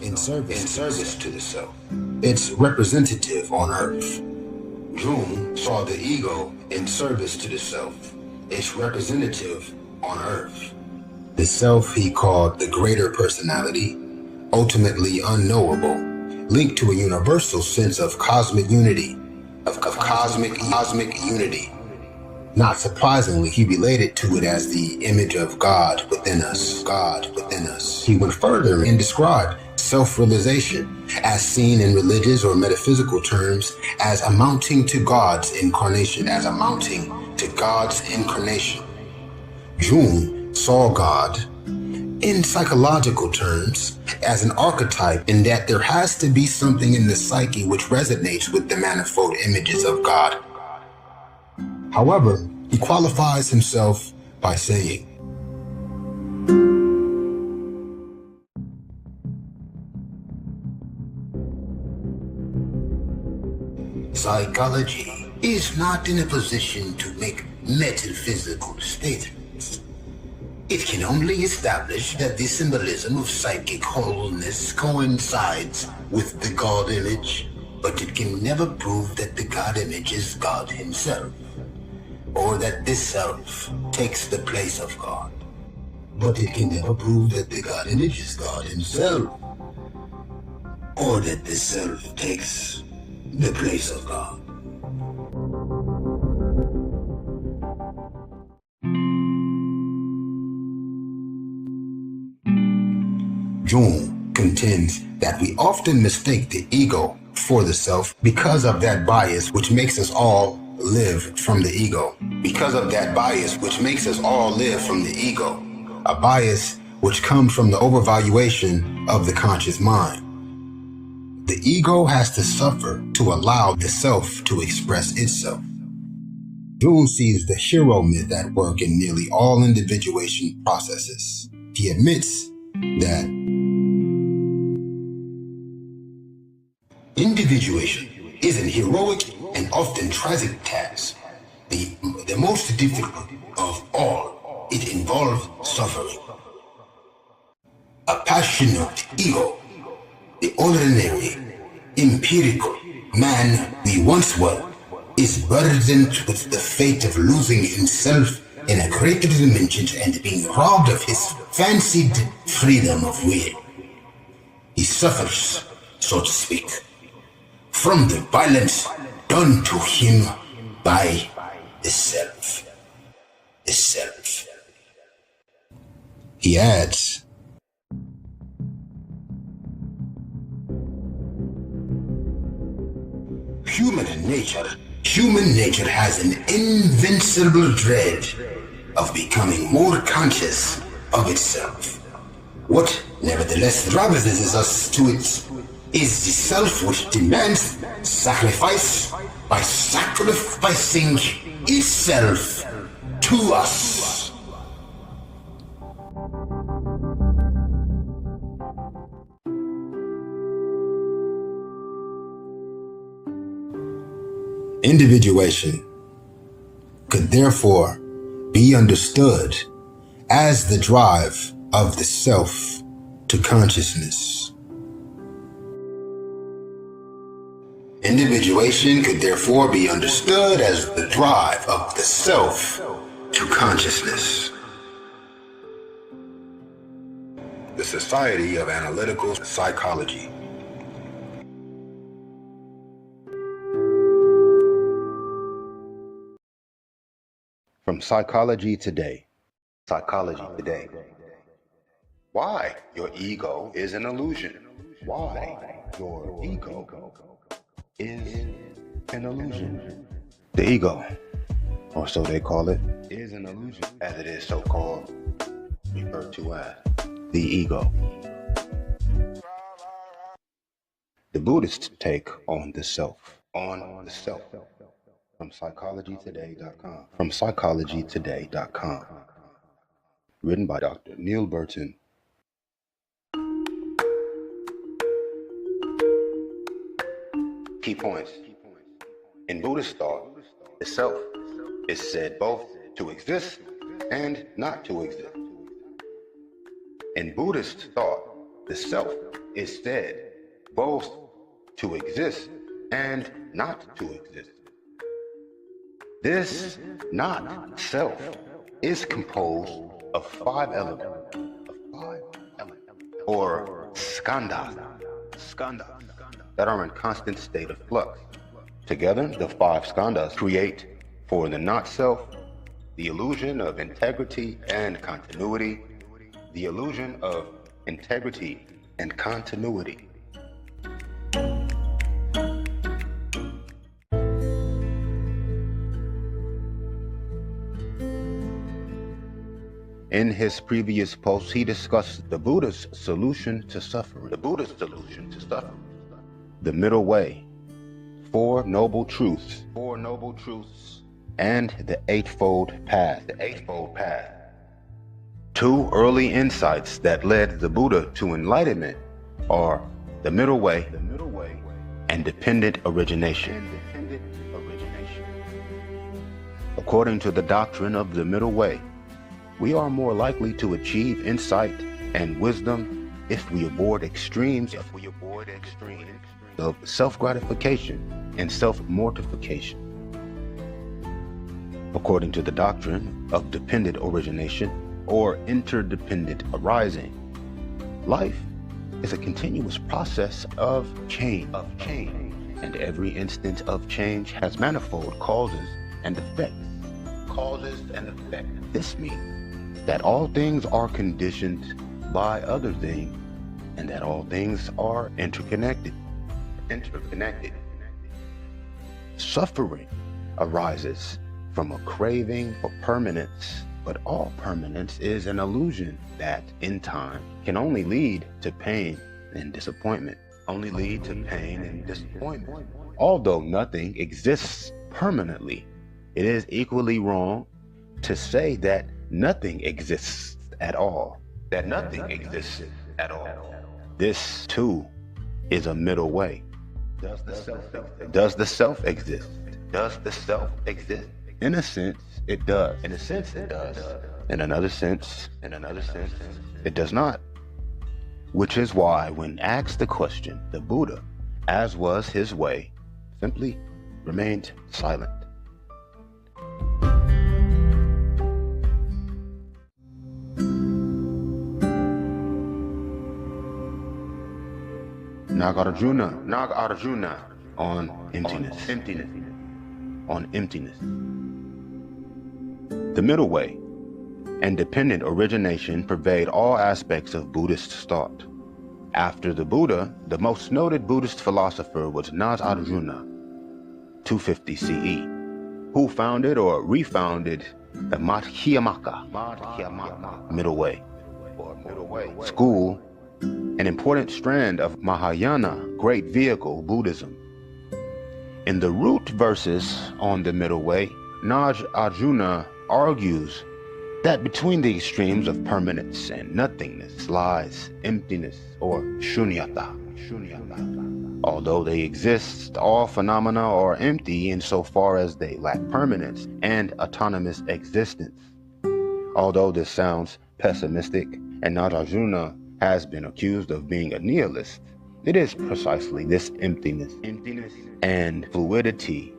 in service to the self. It's representative on earth. Jung saw the ego in service to the self. It's representative on earth. The self he called the greater personality, ultimately unknowable, linked to a universal sense of cosmic unity, cosmic unity. Not surprisingly, he related to it as the image of God within us. He went further and described self-realization, as seen in religious or metaphysical terms, as amounting to God's incarnation, Jung saw God, in psychological terms, as an archetype, in that there has to be something in the psyche which resonates with the manifold images of God. However, he qualifies himself by saying, psychology is not in a position to make metaphysical statements. It can only establish that the symbolism of psychic wholeness coincides with the God image, but it can never prove that the God image is God himself, or that this self takes the place of God. But it can never prove that the God image is God himself, or that the self takes the place of God. Jung contends that we often mistake the ego for the self because of that bias which makes us all live from the ego. A bias which comes from the overvaluation of the conscious mind. The ego has to suffer to allow the self to express itself. Jung sees the hero myth at work in nearly all individuation processes. He admits that individuation is an heroic and often tragic task. The most difficult of all, it involves suffering. A passionate ego, the ordinary, empirical man we once were, is burdened with the fate of losing himself in a greater dimension and being robbed of his fancied freedom of will. He suffers, so to speak, from the violence done to him by the self. He adds, human nature has an invincible dread of becoming more conscious of itself. What Nevertheless, the drive leads us to it is the self which demands sacrifice by sacrificing itself to us. Individuation could therefore be understood as the drive of the self to consciousness. Individuation could therefore be understood as the drive of the self to consciousness. The Society of Analytical Psychology. From Psychology Today. Psychology Today. Why your ego is an illusion. Why your ego is an illusion. The ego, or so they call it, is an illusion, as it is so called, referred to as the ego. The Buddhist take on the self. From psychologytoday.com. From psychologytoday.com. Written by Dr. Neil Burton. Key points. In Buddhist thought, the self is said both to exist and not to exist. In Buddhist thought, the self is said both to exist and not to exist. This not self is composed of five elements, or skandhas, that are in constant state of flux. Together, the five skandhas create for the not self the illusion of integrity and continuity, the illusion of integrity and continuity. In his previous post, he discussed the Buddha's solution to suffering. The middle way, four noble truths, and the eightfold path. Two early insights that led the Buddha to enlightenment are the middle way and dependent origination. According to the doctrine of the middle way, we are more likely to achieve insight and wisdom if we avoid extremes of self-gratification and self-mortification. According to the doctrine of dependent origination or interdependent arising, life is a continuous process of change, and every instant of change has manifold causes and effects. This means that all things are conditioned by other things, and that all things are interconnected. Suffering arises from a craving for permanence, but all permanence is an illusion that, in time, can only lead to pain and disappointment. Although nothing exists permanently, it is equally wrong to say that nothing exists at all. This, too, is a middle way. Does the self exist? In a sense, it does. In another sense, it does not. Which is why, when asked the question, the Buddha, as was his way, simply remained silent. Nagarjuna on emptiness. The middle way and dependent origination pervade all aspects of Buddhist thought. After the Buddha, the most noted Buddhist philosopher was Nagarjuna, 250 CE, who founded or refounded the Madhyamaka, middle way, school an important strand of Mahayana great vehicle Buddhism. In the root verses on the middle way, Nagarjuna argues that between the extremes of permanence and nothingness lies emptiness or shunyata. Although they exist, all phenomena are empty insofar as they lack permanence and autonomous existence. Although this sounds pessimistic, and Nagarjuna has been accused of being a nihilist, it is precisely this emptiness and fluidity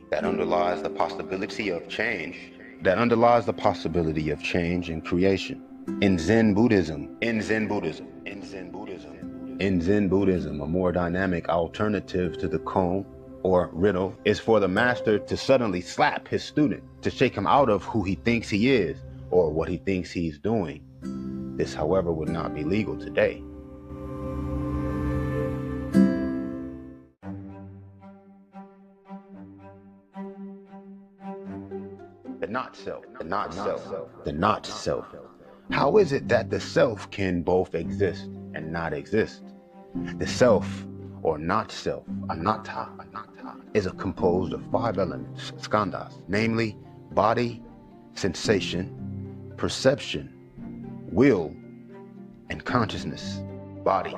that underlies the possibility of change, and creation. In Zen Buddhism, a more dynamic alternative to the koan or riddle is for the master to suddenly slap his student to shake him out of who he thinks he is or what he thinks he's doing. This, however, would not be legal today. The not self. How is it that the self can both exist and not exist? The self, or not self, anatta, is composed of 5 elements, skandhas, namely body, sensation, perception, will, and consciousness. Body,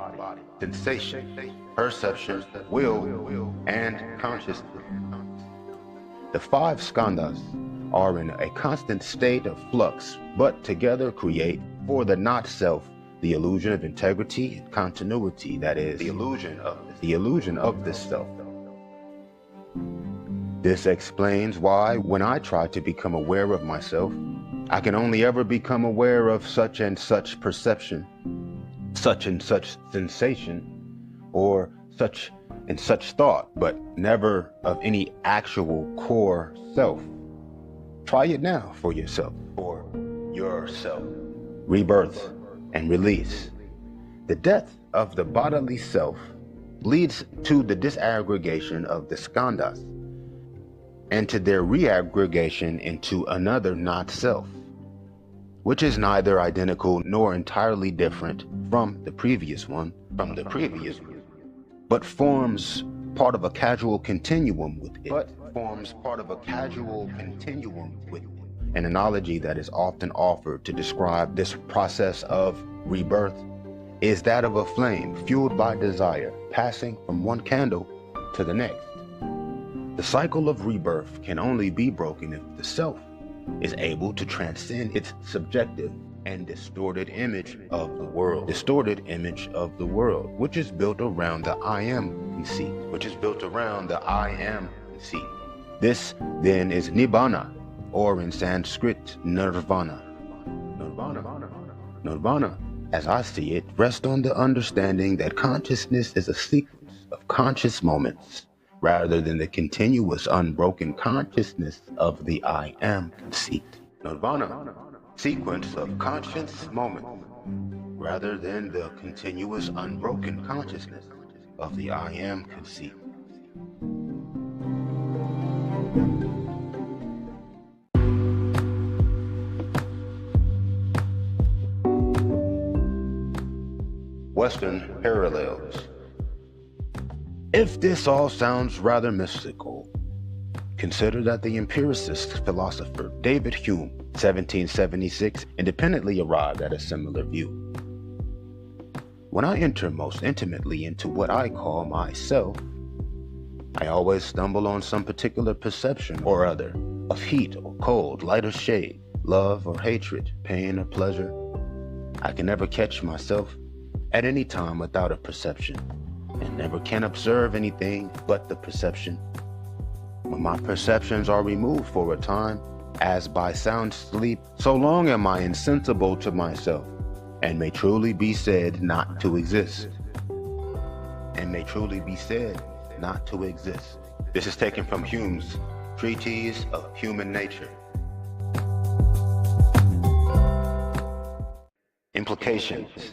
sensation, perception, will, and consciousness. The 5 skandhas are in a constant state of flux, but together create, for the not self, the illusion of integrity and continuity, that is, the illusion of this self. This explains why, when I try to become aware of myself, I can only ever become aware of such and such perception, such and such sensation, or such and such thought, but never of any actual core self. Try it now for yourself. Rebirth and release. The death of the bodily self leads to the disaggregation of the skandhas and to their reaggregation into another not self, which is neither identical nor entirely different from the previous one, but forms part of a causal continuum with it. An analogy that is often offered to describe this process of rebirth is that of a flame fueled by desire passing from one candle to the next. The cycle of rebirth can only be broken if the self is able to transcend its subjective and distorted image of the world, which is built around the I am conceit. This then is nibbana, or in Sanskrit, nirvana. Nirvana, as I see it, rests on the understanding that consciousness is a sequence of conscious moments, rather than the continuous unbroken consciousness of the I am conceit. Nirvana, sequence of conscious moments, rather than the continuous unbroken consciousness of the I am conceit. Western parallels. If this all sounds rather mystical, consider that the empiricist philosopher David Hume, 1776, independently arrived at a similar view. When I enter most intimately into what I call myself, I always stumble on some particular perception or other of heat or cold, light or shade, love or hatred, pain or pleasure. I can never catch myself at any time without a perception, and never can observe anything but the perception. When my perceptions are removed for a time, as by sound sleep, so long am I insensible to myself, and may truly be said not to exist. This is taken from Hume's Treatise of Human Nature. Implications.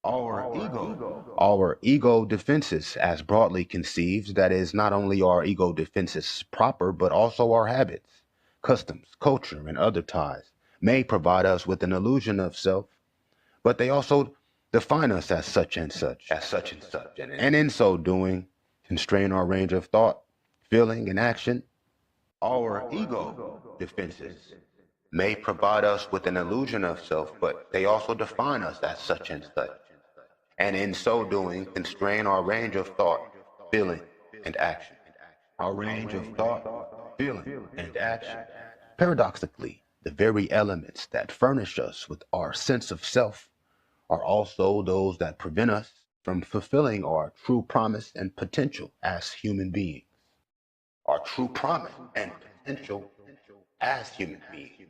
Our ego defenses, as broadly conceived, that is, not only our ego defenses proper, but also our habits, customs, culture, and other ties, may provide us with an illusion of self, but they also define us as such and such, and in so doing, constrain our range of thought, feeling, and action. Our ego defenses may provide us with an illusion of self, but they also define us as such and such, and in so doing, constrain our range of thought, feeling, and action. Our range of thought, feeling, and action. Paradoxically, the very elements that furnish us with our sense of self are also those that prevent us from fulfilling our true promise and potential as human beings. Our true promise and potential as human beings.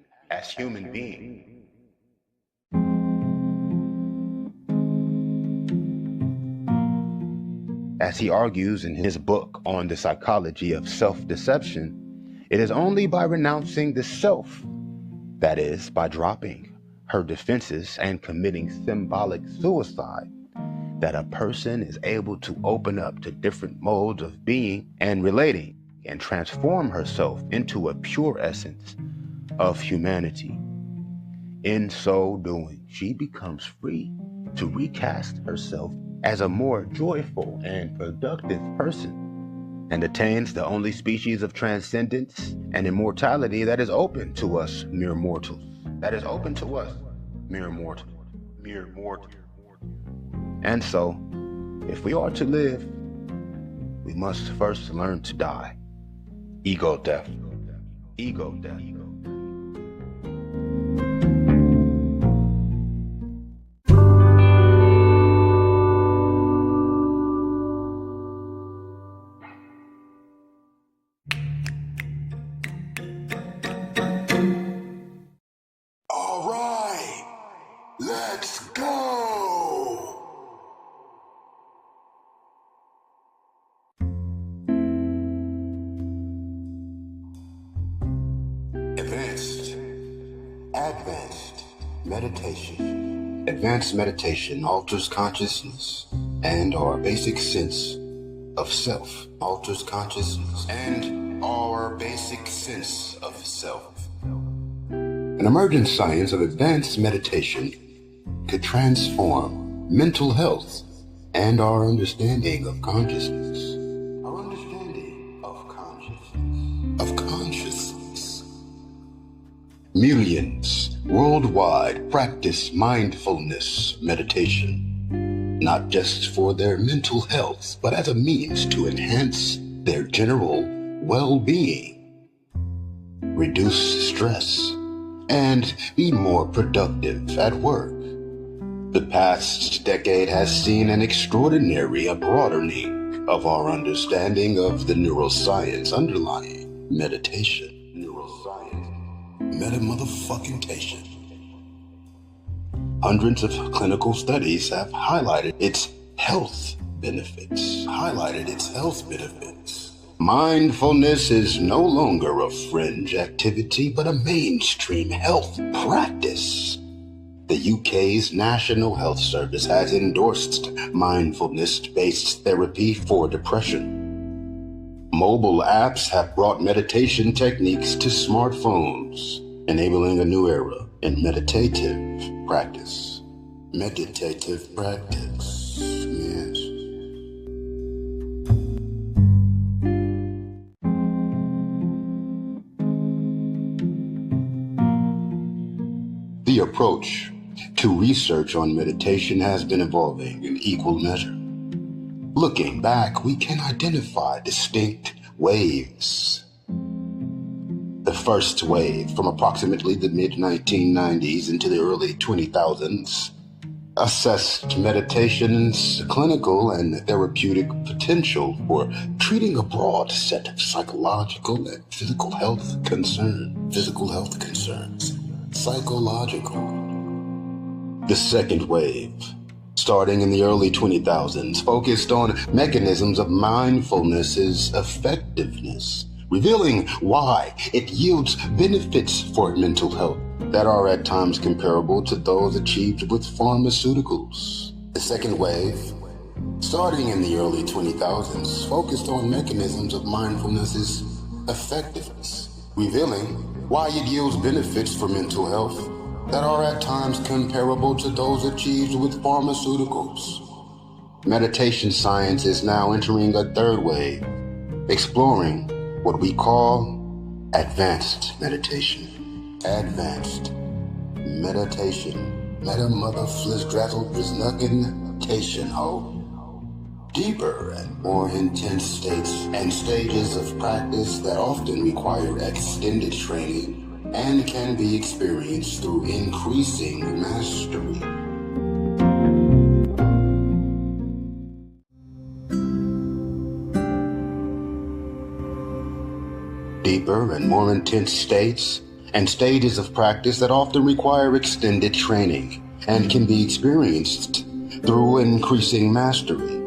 As he argues in his book on the psychology of self-deception, it is only by renouncing the self, that is, by dropping her defenses and committing symbolic suicide, that a person is able to open up to different modes of being and relating and transform herself into a pure essence of humanity. In so doing, she becomes free to recast herself as a more joyful and productive person, and attains the only species of transcendence and immortality that is open to us mere mortals. Mere mortals. And so, if we are to live, we must first learn to die. Ego death. All right, let's go. Advanced meditation. Advanced meditation alters consciousness and our basic sense of self. An emergent science of advanced meditation could transform mental health and our understanding of consciousness. Millions worldwide practice mindfulness meditation, not just for their mental health, but as a means to enhance their general well-being, reduce stress, and be more productive at work. The past decade has seen an extraordinary broadening of our understanding of the neuroscience underlying meditation. Meta-motherfucking-tation. Hundreds of clinical studies have highlighted its health benefits. Mindfulness is no longer a fringe activity, but a mainstream health practice. The UK's National Health Service has endorsed mindfulness-based therapy for depression. Mobile apps have brought meditation techniques to smartphones, enabling a new era in meditative practice. Yes. The approach to research on meditation has been evolving in equal measure. Looking back, we can identify distinct waves. The first wave, from approximately the mid-1990s into the early 2000s, assessed meditation's clinical and therapeutic potential for treating a broad set of psychological and physical health concerns. The second wave, starting in the early 2000s, focused on mechanisms of mindfulness's effectiveness, revealing why it yields benefits for mental health that are at times comparable to those achieved with pharmaceuticals. The second wave, starting in the early 2000s, focused on mechanisms of mindfulness's effectiveness, revealing why it yields benefits for mental health that are at times comparable to those achieved with pharmaceuticals. Meditation science is now entering a third wave, exploring what we call advanced meditation. Advanced meditation. Meta mother flizzdrazzle brisnuckin-tation, ho. Deeper and more intense states and stages of practice that often require extended training and can be experienced through increasing mastery. Deeper and more intense states and stages of practice that often require extended training and can be experienced through increasing mastery.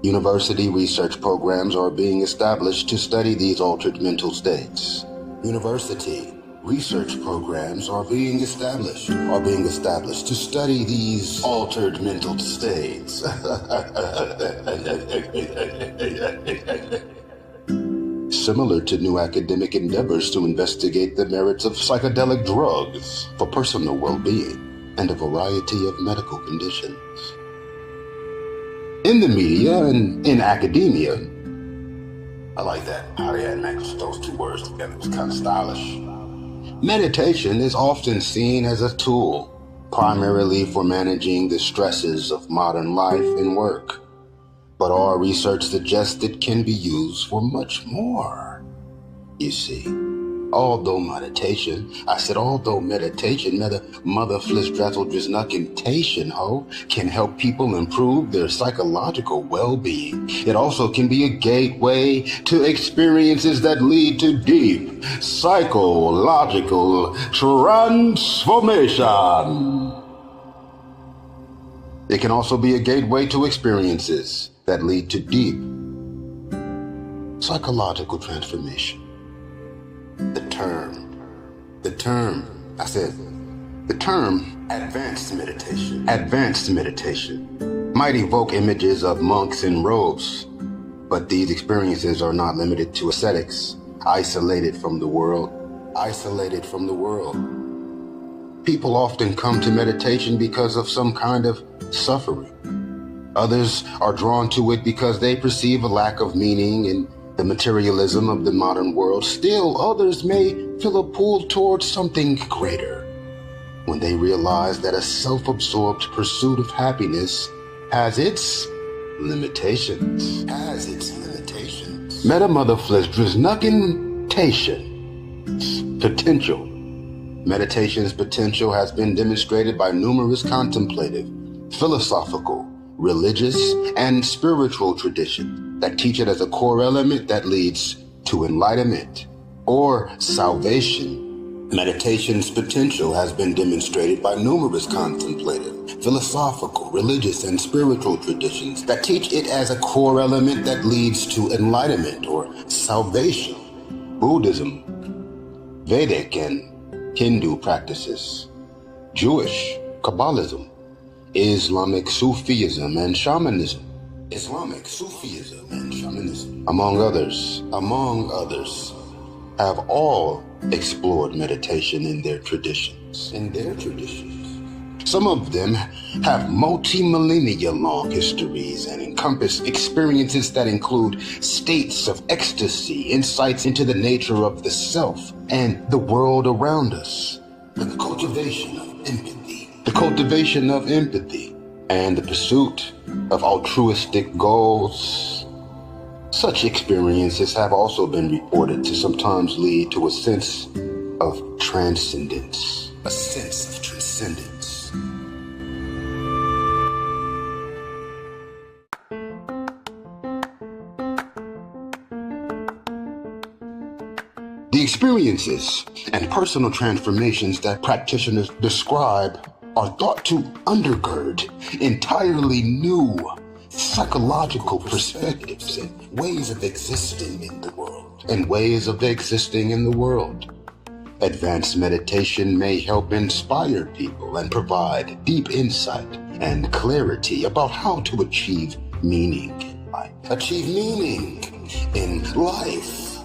University research programs are being established to study these altered mental states. University research programs are being established to study these altered mental states. Similar to new academic endeavors to investigate the merits of psychedelic drugs for personal well-being and a variety of medical conditions. In the media and in academia, I like that, how they had matched those two words together. It's kind of stylish. Meditation is often seen as a tool, primarily for managing the stresses of modern life and work. But our research suggests it can be used for much more. You see, although meditation, mother flizzdrazzle drisnuckin-tation, ho, can help people improve their psychological well-being, it also can be a gateway to experiences that lead to deep psychological transformation. It can also be a gateway to experiences that lead to deep psychological transformation. The term advanced meditation might evoke images of monks in robes, but these experiences are not limited to ascetics, isolated from the world. People often come to meditation because of some kind of suffering. Others are drawn to it because they perceive a lack of meaning in the materialism of the modern world. Still, others may feel a pull towards something greater when they realize that a self-absorbed pursuit of happiness has its limitations. Meta mother flizzdrazzle-drisnuckin-tation's potential. Meditation's potential has been demonstrated by numerous contemplative, philosophical, religious, and spiritual traditions that teach it as a core element that leads to enlightenment or salvation. Meditation's potential has been demonstrated by numerous contemplative, philosophical, religious, and spiritual traditions that teach it as a core element that leads to enlightenment or salvation. Buddhism, Vedic and Hindu practices, Jewish Kabbalism, Islamic Sufism and shamanism, among others, have all explored meditation in their traditions. Some of them have multi-millennia long histories and encompass experiences that include states of ecstasy, insights into the nature of the self and the world around us, the cultivation of empathy, and the pursuit of altruistic goals. Such experiences have also been reported to sometimes lead to a sense of transcendence. The experiences and personal transformations that practitioners describe are thought to undergird entirely new psychological perspectives and ways of existing in the world. Advanced meditation may help inspire people and provide deep insight and clarity about how to achieve meaning in life.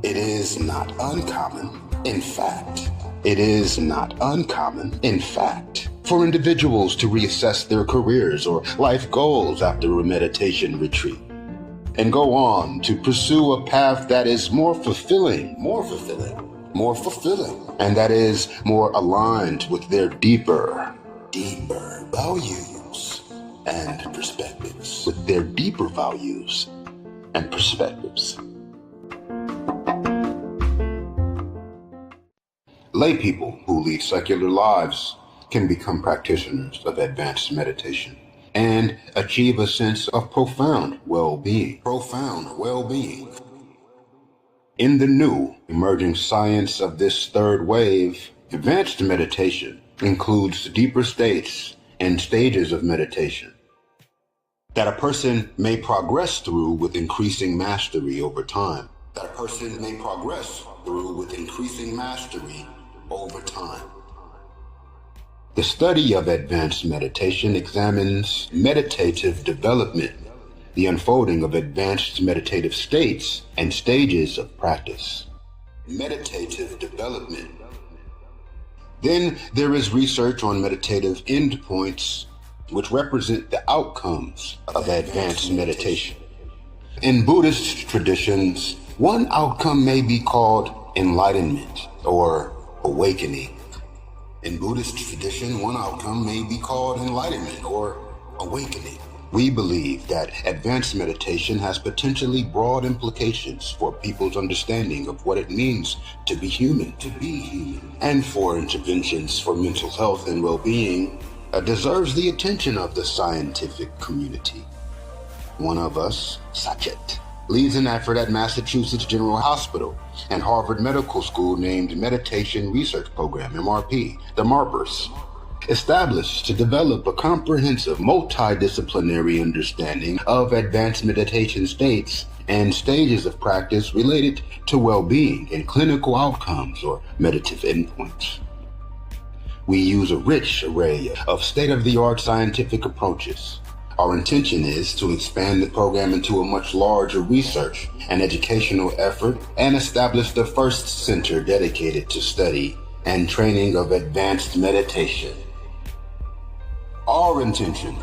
It is not uncommon. In fact, It is not uncommon, in fact, for individuals to reassess their careers or life goals after a meditation retreat and go on to pursue a path that is more fulfilling, and that is more aligned with their deeper values and perspectives. Lay people who lead secular lives can become practitioners of advanced meditation and achieve a sense of profound well-being. In the new emerging science of this third wave, advanced meditation includes deeper states and stages of meditation that a person may progress through with increasing mastery over time. The study of advanced meditation examines meditative development, the unfolding of advanced meditative states and stages of practice. Then there is research on meditative endpoints, which represent the outcomes of advanced meditation. In Buddhist traditions, one outcome may be called enlightenment or awakening. We believe that advanced meditation has potentially broad implications for people's understanding of what it means to be human, and for interventions for mental health and well-being deserves the attention of the scientific community. One of us, Sachet, leads an effort at Massachusetts General Hospital and Harvard Medical School named Meditation Research Program, MRP, the MARPers, established to develop a comprehensive multidisciplinary understanding of advanced meditation states and stages of practice related to well-being and clinical outcomes or meditative endpoints. We use a rich array of state-of-the-art scientific approaches. Our intention is to expand the program into a much larger research and educational effort and establish the first center dedicated to study and training of advanced meditation. Our intention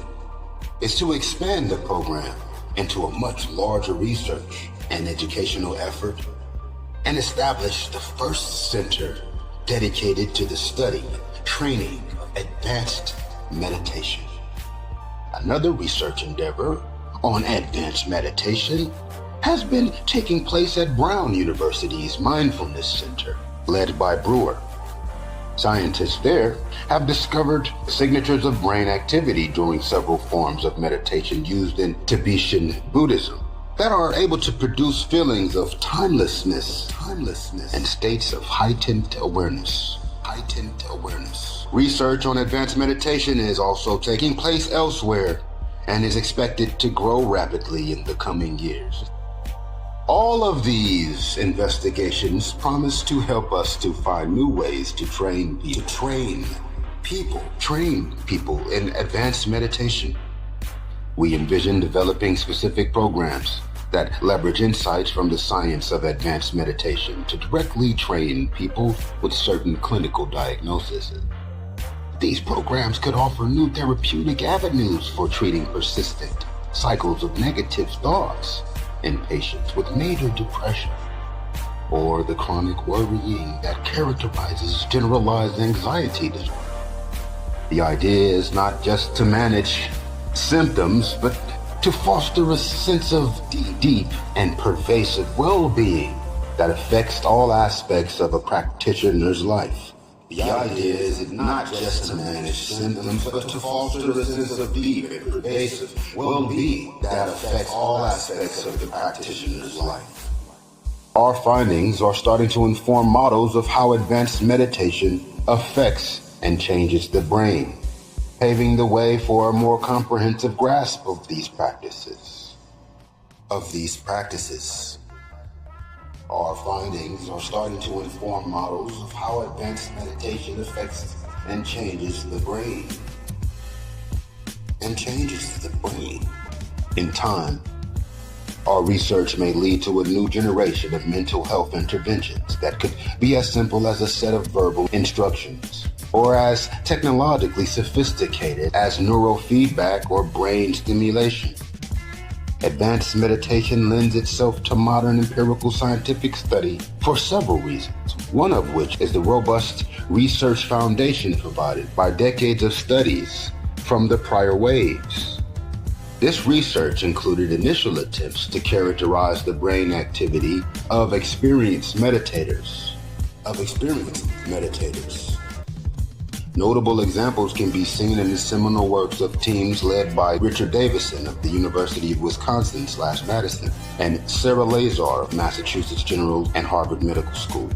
is to expand the program into a much larger research and educational effort and establish the first center dedicated to the study, training of advanced meditation. Another research endeavor on advanced meditation has been taking place at Brown University's Mindfulness Center, led by Brewer. Scientists there have discovered signatures of brain activity during several forms of meditation used in Tibetan Buddhism that are able to produce feelings of timelessness and states of heightened awareness. Research on advanced meditation is also taking place elsewhere and is expected to grow rapidly in the coming years. All of these investigations promise to help us to find new ways to train people in advanced meditation. We envision developing specific programs that leverage insights from the science of advanced meditation to directly train people with certain clinical diagnoses. These programs could offer new therapeutic avenues for treating persistent cycles of negative thoughts in patients with major depression or the chronic worrying that characterizes generalized anxiety disorder. The idea is not just to manage symptoms, but to foster a sense of deep and pervasive well-being that affects all aspects of a practitioner's life. The idea is not just to manage symptoms, but to foster a sense of deep and pervasive well-being that affects all aspects of the practitioner's life. Our findings are starting to inform models of how advanced meditation affects and changes the brain, paving the way for a more comprehensive grasp of these practices. Our findings are starting to inform models of how advanced meditation affects and changes the brain. In time, Our research may lead to a new generation of mental health interventions that could be as simple as a set of verbal instructions, or as technologically sophisticated as neurofeedback or brain stimulation. Advanced meditation lends itself to modern empirical scientific study for several reasons, one of which is the robust research foundation provided by decades of studies from the prior waves. This research included initial attempts to characterize the brain activity of experienced meditators. Notable examples can be seen in the seminal works of teams led by Richard Davison of the University of Wisconsin/Madison and Sarah Lazar of Massachusetts General and Harvard Medical School.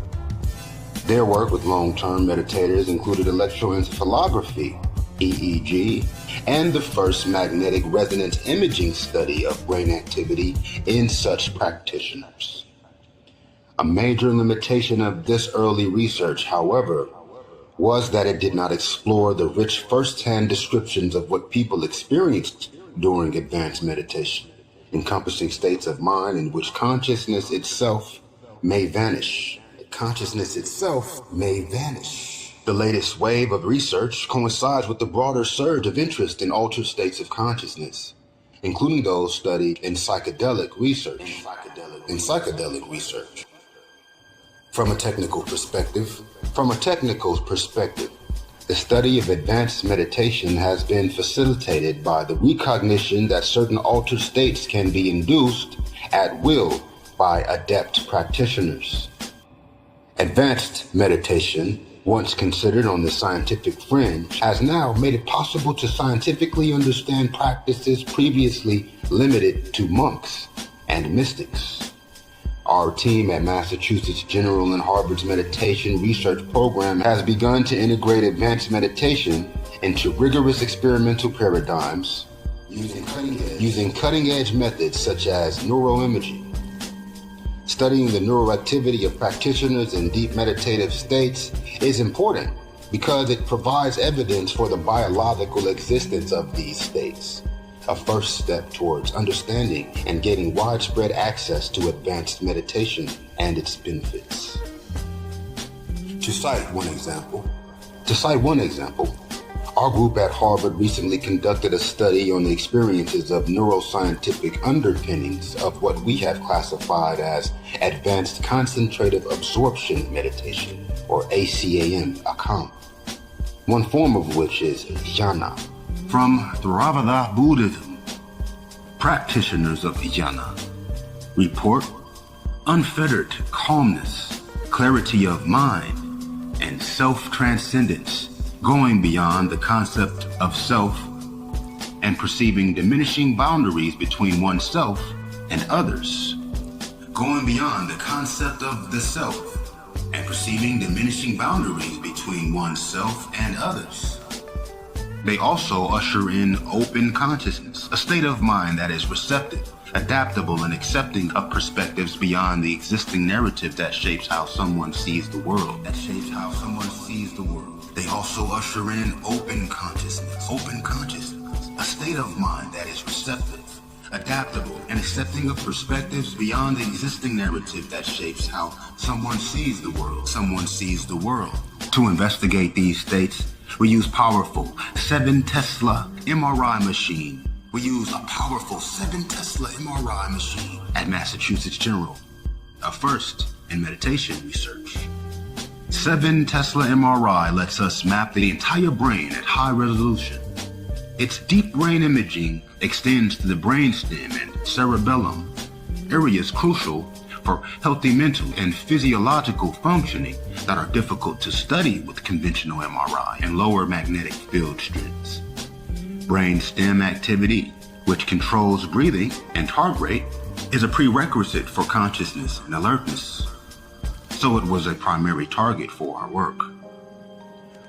Their work with long-term meditators included electroencephalography, EEG, and the first magnetic resonance imaging study of brain activity in such practitioners. A major limitation of this early research, however, was that it did not explore the rich first-hand descriptions of what people experienced during advanced meditation, encompassing states of mind in which consciousness itself may vanish. The latest wave of research coincides with the broader surge of interest in altered states of consciousness, including those studied in psychedelic research. From a technical perspective, the study of advanced meditation has been facilitated by the recognition that certain altered states can be induced at will by adept practitioners. Advanced meditation, once considered on the scientific fringe, has now made it possible to scientifically understand practices previously limited to monks and mystics. Our team at Massachusetts General and Harvard's meditation research program has begun to integrate advanced meditation into rigorous experimental paradigms using cutting-edge methods such as neuroimaging. Studying the neuroactivity of practitioners in deep meditative states is important because it provides evidence for the biological existence of these states, a first step towards understanding and gaining widespread access to advanced meditation and its benefits. To cite one example, our group at Harvard recently conducted a study on the experiences of neuroscientific underpinnings of what we have classified as advanced concentrative absorption meditation, or ACAM, one form of which is jhana. From Theravada Buddhism, practitioners of jhana report unfettered calmness, clarity of mind, and self-transcendence, going beyond the concept of self and perceiving diminishing boundaries between oneself and others. Going beyond the concept of the self and perceiving diminishing boundaries between oneself and others. They also usher in open consciousness, a state of mind that is receptive, adaptable, and accepting of perspectives beyond the existing narrative that shapes how someone sees the world. They also usher in open consciousness, a state of mind that is receptive, adaptable, and accepting of perspectives beyond the existing narrative that shapes how someone sees the world. To investigate these states, we use powerful 7 Tesla MRI machine. At Massachusetts General, a first in meditation research. 7 Tesla MRI lets us map the entire brain at high resolution. Its deep brain imaging extends to the brainstem and cerebellum, areas crucial for healthy mental and physiological functioning that are difficult to study with conventional MRI and lower magnetic field strengths. Brainstem activity, which controls breathing and heart rate, is a prerequisite for consciousness and alertness. So it was a primary target for our work.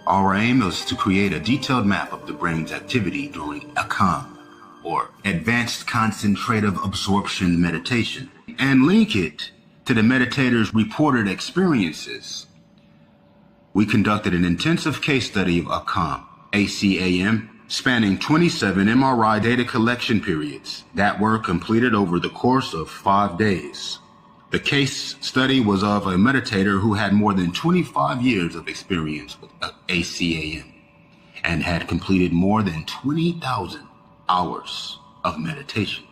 Our aim is to create a detailed map of the brain's activity during ACAM, or Advanced Concentrative Absorption Meditation, and link it to the meditator's reported experiences. We conducted an intensive case study of ACAM, spanning 27 MRI data collection periods that were completed over the course of 5 days. The case study was of a meditator who had more than 25 years of experience with ACAM and had completed more than 20,000 hours of meditation.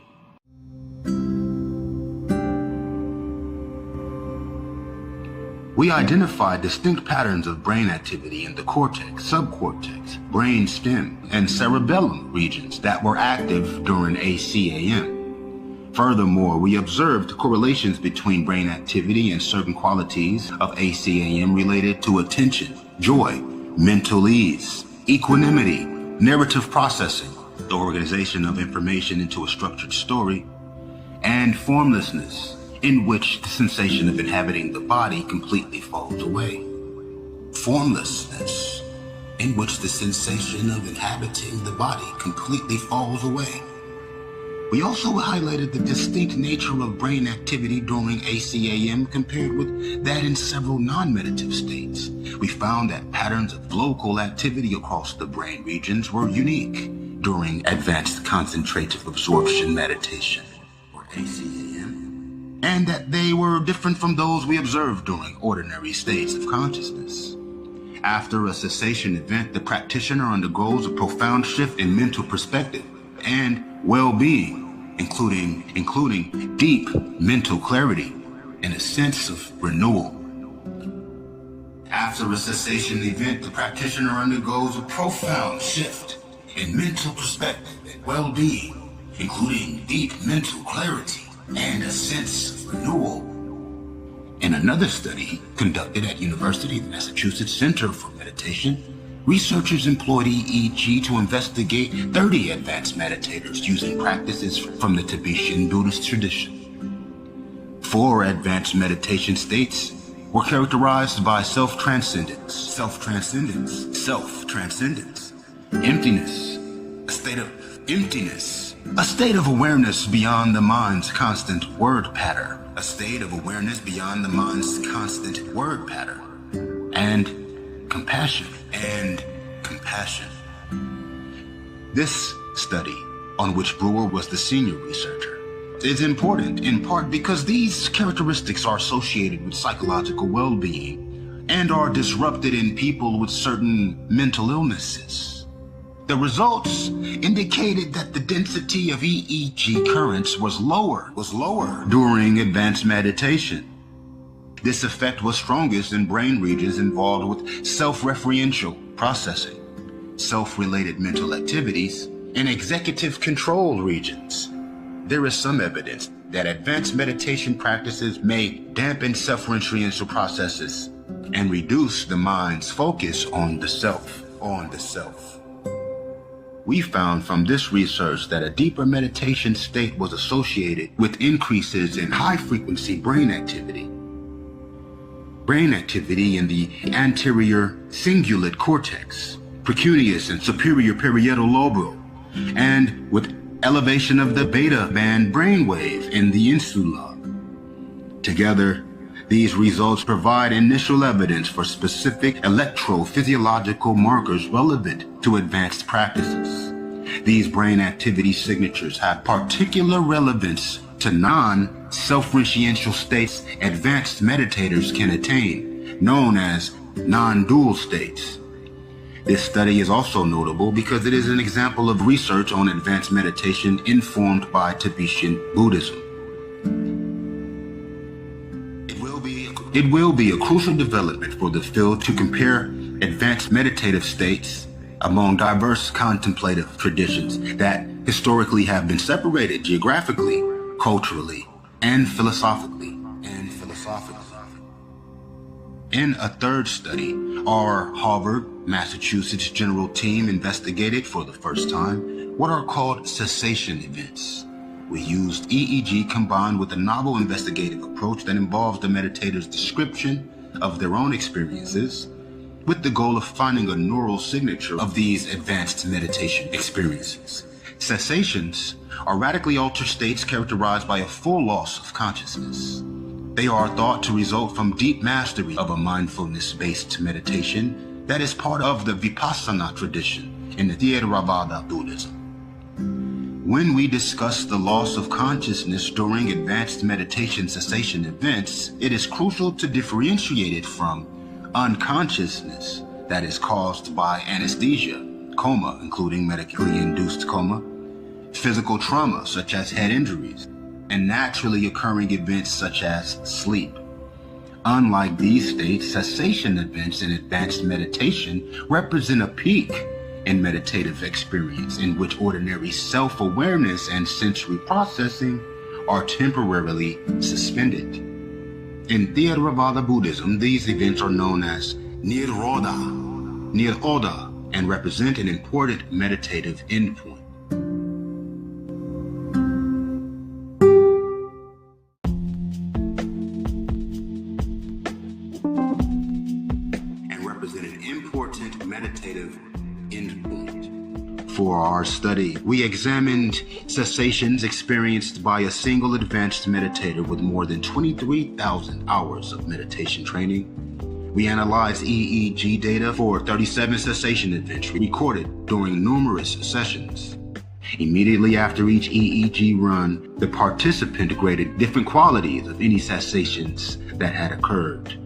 We identified distinct patterns of brain activity in the cortex, subcortex, brain stem, and cerebellum regions that were active during ACAM. Furthermore, we observed correlations between brain activity and certain qualities of ACAM related to attention, joy, mental ease, equanimity, narrative processing, the organization of information into a structured story, and formlessness, in which the sensation of inhabiting the body completely falls away. Formlessness, in which the sensation of inhabiting the body completely falls away. We also highlighted the distinct nature of brain activity during ACAM compared with that in several non-meditative states. We found that patterns of local activity across the brain regions were unique during advanced concentrative absorption meditation, or ACAM, and that they were different from those we observed during ordinary states of consciousness. After a cessation event, the practitioner undergoes a profound shift in mental perspective and well-being, including deep mental clarity and a sense of renewal. After a cessation event, the practitioner undergoes a profound shift in mental perspective and well-being, including deep mental clarity and a sense of renewal. In another study conducted at University of Massachusetts Center for Meditation, researchers employed EEG to investigate 30 advanced meditators using practices from the Tibetan Buddhist tradition. 4 advanced meditation states were characterized by self-transcendence, emptiness, a state of emptiness, a state of awareness beyond the mind's constant word pattern, and compassion. This study, on which Brewer was the senior researcher, is important in part because these characteristics are associated with psychological well-being and are disrupted in people with certain mental illnesses. The results indicated that the density of EEG currents was lower during advanced meditation. This effect was strongest in brain regions involved with self-referential processing, self-related mental activities, and executive control regions. There is some evidence that advanced meditation practices may dampen self-referential processes and reduce the mind's focus on the self. We found from this research that a deeper meditation state was associated with increases in high-frequency brain activity in the anterior cingulate cortex, precuneus and superior parietal lobe, and with elevation of the beta band brainwave in the insula. Together, these results provide initial evidence for specific electrophysiological markers relevant to advanced practices. These brain activity signatures have particular relevance to non-self-referential states advanced meditators can attain, known as non-dual states. This study is also notable because it is an example of research on advanced meditation informed by Tibetan Buddhism. It will be a crucial development for the field to compare advanced meditative states among diverse contemplative traditions that historically have been separated geographically, culturally, and philosophically. In a third study, our Harvard, Massachusetts general team investigated for the first time what are called cessation events. We used EEG combined with a novel investigative approach that involves the meditator's description of their own experiences with the goal of finding a neural signature of these advanced meditation experiences. Cessations are radically altered states characterized by a full loss of consciousness. They are thought to result from deep mastery of a mindfulness-based meditation that is part of the Vipassana tradition in the Theravada Buddhism. When we discuss the loss of consciousness during advanced meditation cessation events, it is crucial to differentiate it from unconsciousness that is caused by anesthesia, coma, including medically induced coma, physical trauma such as head injuries, and naturally occurring events such as sleep. Unlike these states, cessation events in advanced meditation represent a peak in meditative experience in which ordinary self-awareness and sensory processing are temporarily suspended. In Theravada Buddhism, these events are known as nirodha, and represent an important meditative endpoint. For our study, we examined cessations experienced by a single advanced meditator with more than 23,000 hours of meditation training. We analyzed EEG data for 37 cessation events recorded during numerous sessions. Immediately after each EEG run, the participant graded different qualities of any cessations that had occurred.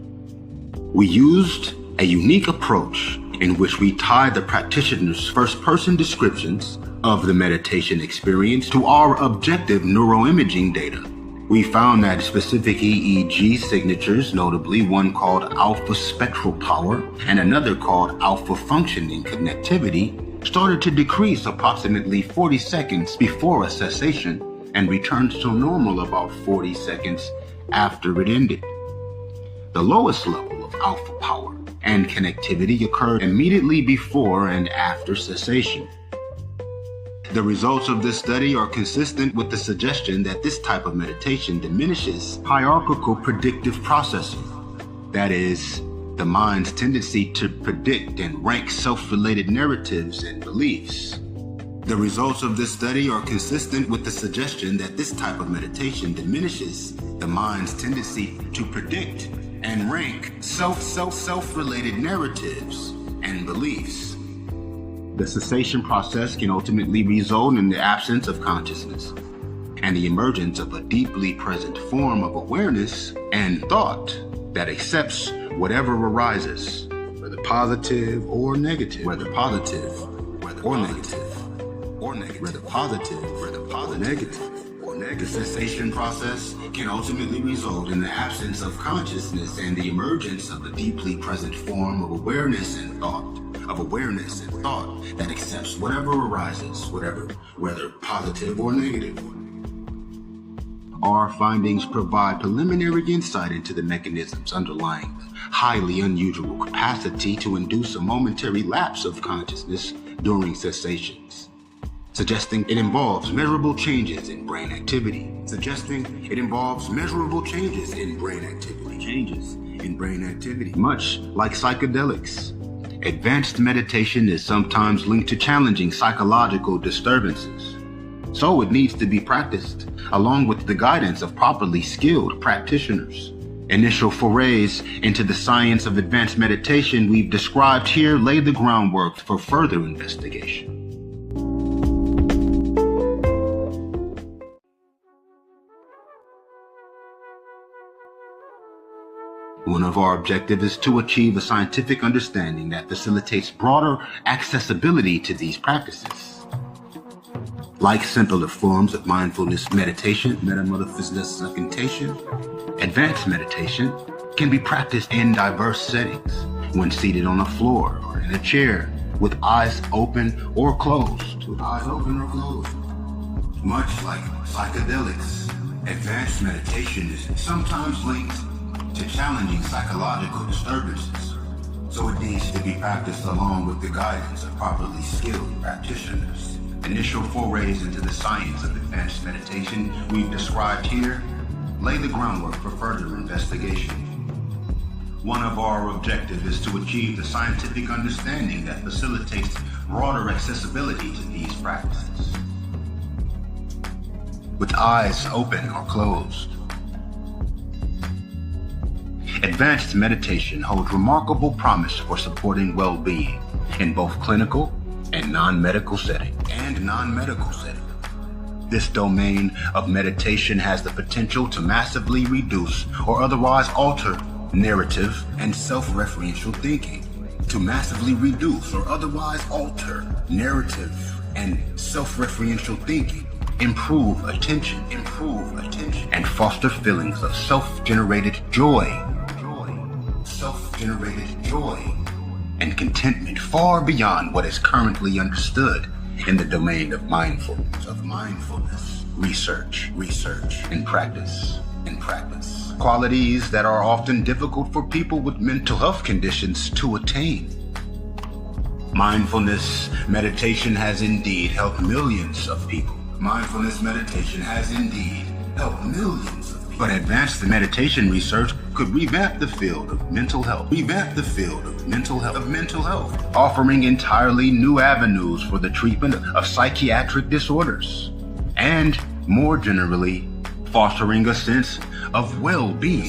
We used a unique approach in which we tied the practitioner's first-person descriptions of the meditation experience to our objective neuroimaging data. We found that specific EEG signatures, notably one called alpha spectral power and another called alpha functioning connectivity, started to decrease approximately 40 seconds before a cessation and returned to normal about 40 seconds after it ended. The lowest level of alpha power and connectivity occurred immediately before and after cessation. The results of this study are consistent with the suggestion that this type of meditation diminishes hierarchical predictive processing, that is, the mind's tendency to predict and rank self-related narratives and beliefs. The results of this study are consistent with the suggestion that this type of meditation diminishes the mind's tendency to predict and rank self-related narratives and beliefs. The cessation process can ultimately result in the absence of consciousness and the emergence of a deeply present form of awareness and thought that accepts whatever arises, whether positive or negative, whether positive or negative. The cessation process can ultimately result in the absence of consciousness and the emergence of a deeply present form of awareness and thought, that accepts whatever arises, whether positive or negative. Our findings provide preliminary insight into the mechanisms underlying the highly unusual capacity to induce a momentary lapse of consciousness during cessations, suggesting it involves measurable changes in brain activity, much like psychedelics. Advanced meditation is sometimes linked to challenging psychological disturbances. So it needs to be practiced, along with the guidance of properly skilled practitioners. Initial forays into the science of advanced meditation we've described here lay the groundwork for further investigation. One of our objectives is to achieve a scientific understanding that facilitates broader accessibility to these practices. Like simpler forms of mindfulness meditation, advanced meditation can be practiced in diverse settings, when seated on a floor or in a chair, with eyes open or closed. Much like psychedelics, advanced meditation is sometimes linked to challenging psychological disturbances, so it needs to be practiced along with the guidance of properly skilled practitioners. Initial forays into the science of advanced meditation we've described here lay the groundwork for further investigation. One of our objectives is to achieve the scientific understanding that facilitates broader accessibility to these practices. With eyes open or closed. advanced meditation holds remarkable promise for supporting well-being in both clinical and non-medical settings. This domain of meditation has the potential to massively reduce or otherwise alter narrative and self-referential thinking. Improve attention, and foster feelings of self-generated joy, and contentment far beyond what is currently understood in the domain of mindfulness, research, and practice. Qualities that are often difficult for people with mental health conditions to attain. Mindfulness meditation has indeed helped millions of people. But advanced meditation research could revamp the field of mental health. Offering entirely new avenues for the treatment of psychiatric disorders, and more generally, fostering a sense of well-being.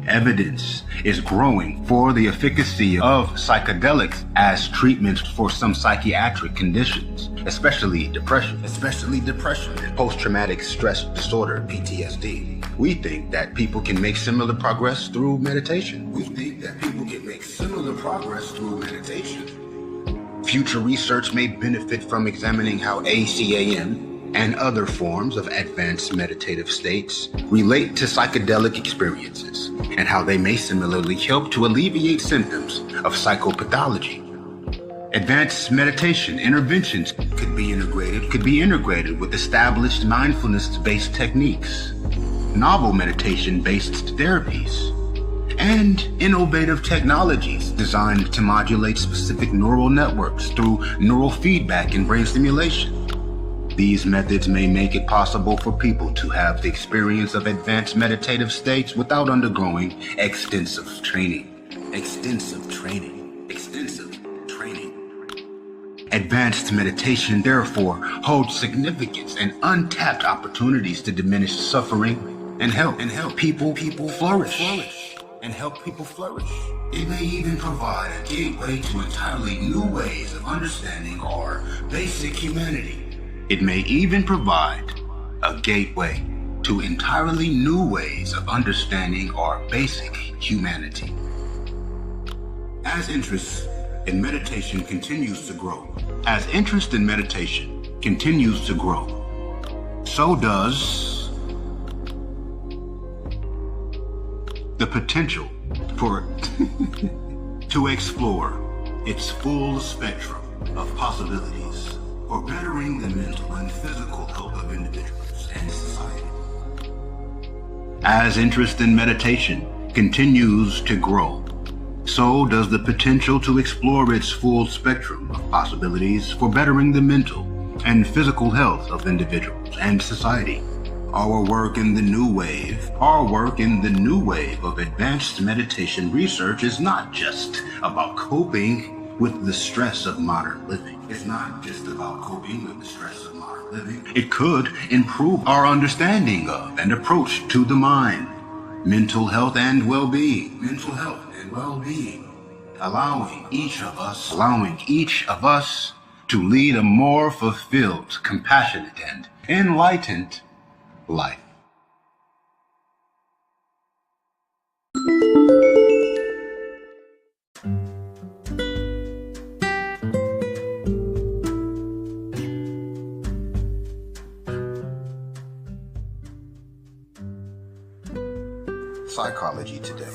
Evidence is growing for the efficacy of psychedelics as treatments for some psychiatric conditions, especially depression, and post-traumatic stress disorder, PTSD. We think that people can make similar progress through meditation. Future research may benefit from examining how ACAM and other forms of advanced meditative states relate to psychedelic experiences, and how they may similarly help to alleviate symptoms of psychopathology. Advanced meditation interventions could be integrated with established mindfulness-based techniques, novel meditation-based therapies, and innovative technologies designed to modulate specific neural networks through neural feedback and brain stimulation. These methods may make it possible for people to have the experience of advanced meditative states without undergoing extensive training. Advanced meditation, therefore, holds significance and untapped opportunities to diminish suffering and help people flourish. It may even provide a gateway to entirely new ways of understanding our basic humanity. As interest in meditation continues to grow, so does the potential for to explore its full spectrum of possibilities for bettering the mental and physical health of individuals and society. As interest in meditation continues to grow, so does the potential to explore its full spectrum of possibilities for bettering the mental and physical health of individuals and society. Our work in the new wave of advanced meditation research is not just about coping with the stress of modern living. It could improve our understanding of and approach to the mind, mental health and well-being, allowing each of us to lead a more fulfilled, compassionate, and enlightened life. Psychology today.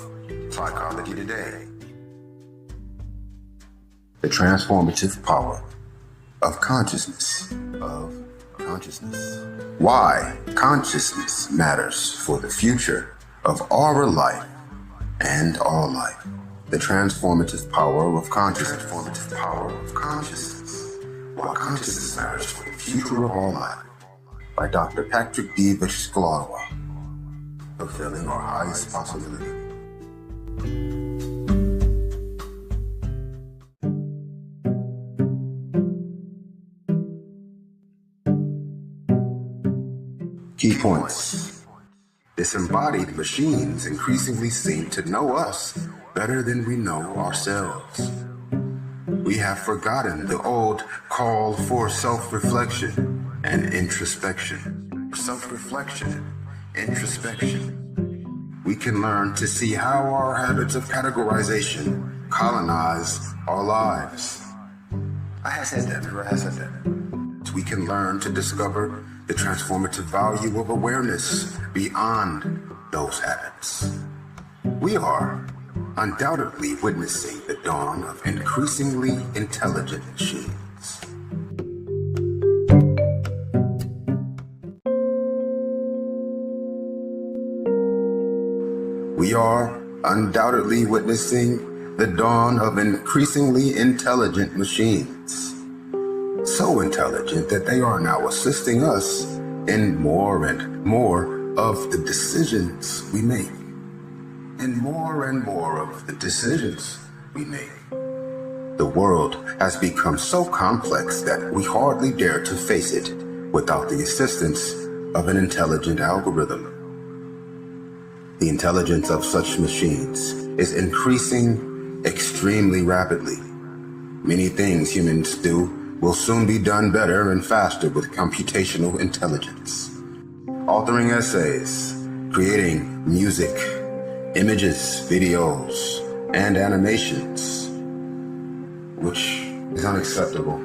The transformative power of consciousness. Why consciousness matters for the future of our life and all life. The transformative power of consciousness. Why consciousness matters for the future of our life. By Dr. Patrick D. Vishkalawa. Fulfilling our highest possibility. Key points. Disembodied machines increasingly seem to know us better than we know ourselves. We have forgotten the old call for self-reflection and introspection. Self-reflection, introspection. We can learn to see how our habits of categorization colonize our lives. I have said that. We can learn to discover the transformative value of awareness beyond those habits. We are undoubtedly witnessing the dawn of increasingly intelligent machines. We are undoubtedly witnessing the dawn of increasingly intelligent machines. So intelligent that they are now assisting us in more and more of the decisions we make. And more of the decisions we make. The world has become so complex that we hardly dare to face it without the assistance of an intelligent algorithm. The intelligence of such machines is increasing extremely rapidly. Many things humans do will soon be done better and faster with computational intelligence. Authoring essays, creating music, images, videos, and animations, which is unacceptable,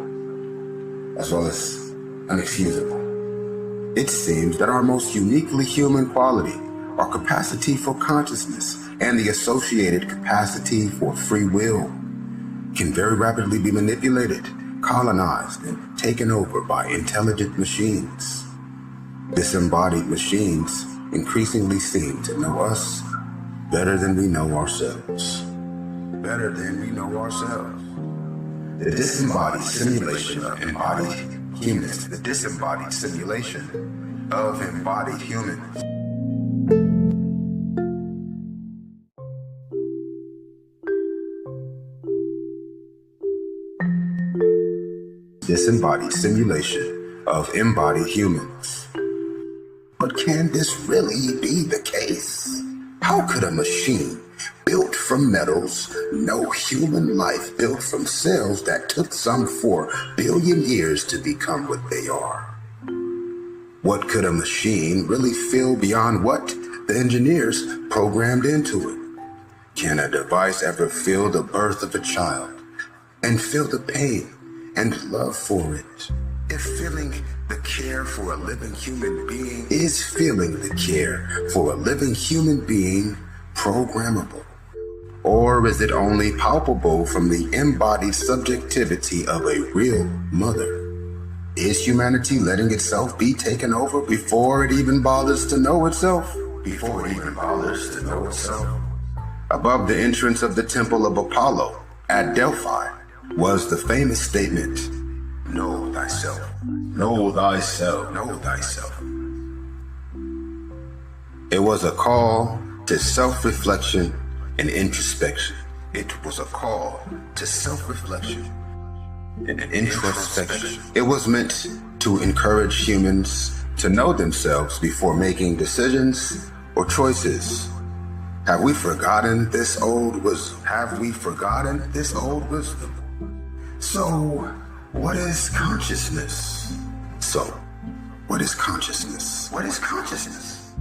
as well as unexcusable. It seems that our most uniquely human quality, our capacity for consciousness, and the associated capacity for free will, can very rapidly be manipulated, colonized, and taken over by intelligent machines. Disembodied machines increasingly seem to know us better than we know ourselves. Better than we know ourselves. The disembodied simulation of embodied humans. The disembodied simulation of embodied humans. Disembodied simulation of embodied humans. But can this really be the case? How could a machine built from metals know human life built from cells that took some 4 billion years to become what they are? What could a machine really feel beyond what the engineers programmed into it? Can a device ever feel the birth of a child and feel the pain and love for it? If feeling the care for a living human being is feeling the care for a living human being programmable? Or is it only palpable from the embodied subjectivity of a real mother? Is humanity letting itself be taken over before it even bothers to know itself? Before it even bothers to know itself? Above the entrance of the temple of Apollo at Delphi was the famous statement, "Know thyself, know thyself, know thyself." It was a call to self-reflection and introspection. It was a call to self-reflection and introspection. It was meant to encourage humans to know themselves before making decisions or choices. Have we forgotten this old wisdom? Have we forgotten this old wisdom? So, what is consciousness? So, what is consciousness? What is consciousness?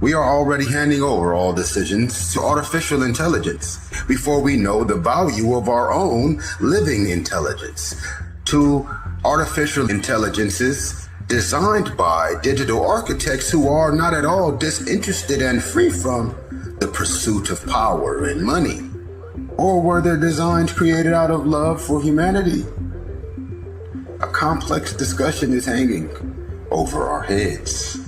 We are already handing over all decisions to artificial intelligence before we know the value of our own living intelligence, to artificial intelligences designed by digital architects who are not at all disinterested and free from the pursuit of power and money. Or were their designs created out of love for humanity? A complex discussion is hanging over our heads.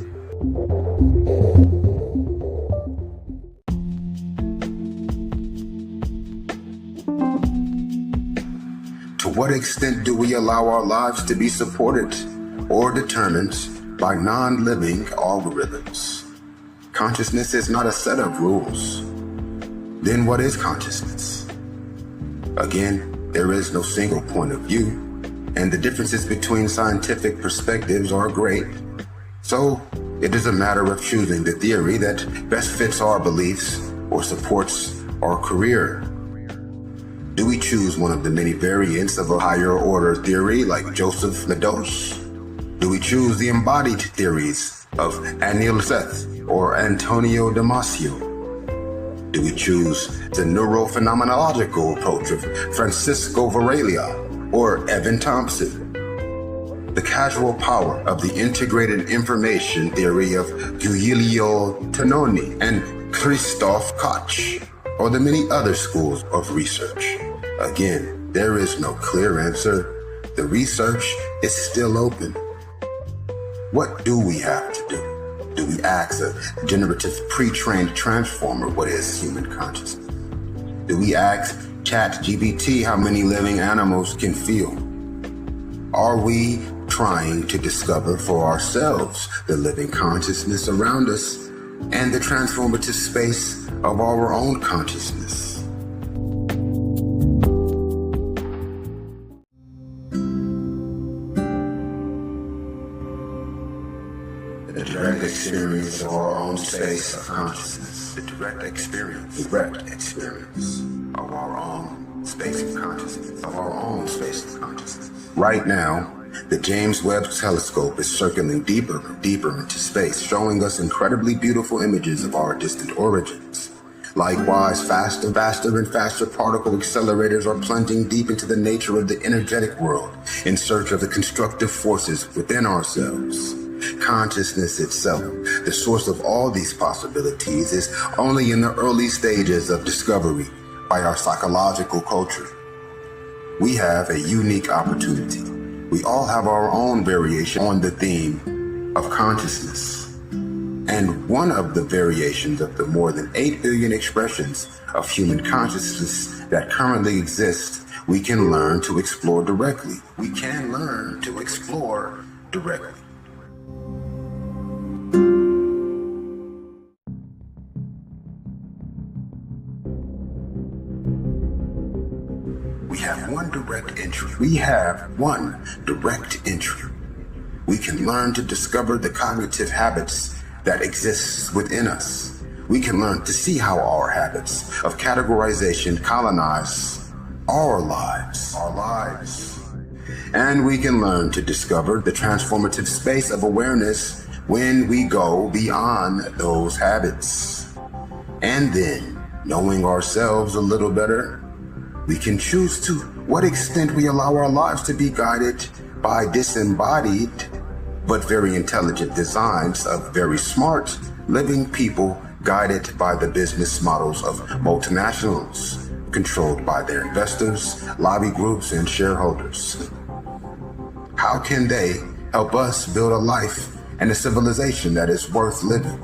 To what extent do we allow our lives to be supported or determined by non-living algorithms? Consciousness is not a set of rules. Then what is consciousness? Again, There is no single point of view, and the differences between scientific perspectives are great. So it is a matter of choosing the theory that best fits our beliefs or supports our career. Do we choose one of the many variants of a higher order theory like Joseph Medos? Do we choose the embodied theories of Anil Seth or Antonio Damasio? Do we choose the neurophenomenological approach of Francisco Varela or Evan Thompson? The casual power of the integrated information theory of Giulio Tononi and Christoph Koch, or the many other schools of research? Again, there is no clear answer. The research is still open. What do we have to do? Do we ask a generative pre-trained transformer what is human consciousness? Do we ask ChatGPT how many living animals can feel? Are we trying to discover for ourselves the living consciousness around us and the transformative space of our own consciousness? The direct experience of our own space of consciousness. The direct experience of our own space of consciousness. Right now, the James Webb Telescope is circling deeper and deeper into space, showing us incredibly beautiful images of our distant origins. Likewise, faster and faster particle accelerators are plunging deep into the nature of the energetic world in search of the constructive forces within ourselves. Consciousness itself, the source of all these possibilities, is only in the early stages of discovery by our psychological culture. We have a unique opportunity. We all have our own variation on the theme of consciousness. And one of the variations of the more than 8 billion expressions of human consciousness that currently exist, we can learn to explore directly. We have one direct entry. We can learn to discover the cognitive habits that exist within us. We can learn to see how our habits of categorization colonize our lives. And we can learn to discover the transformative space of awareness when we go beyond those habits. And then, knowing ourselves a little better, we can choose to what extent we allow our lives to be guided by disembodied but very intelligent designs of very smart living people guided by the business models of multinationals, controlled by their investors, lobby groups, and shareholders. How can they help us build a life and a civilization that is worth living?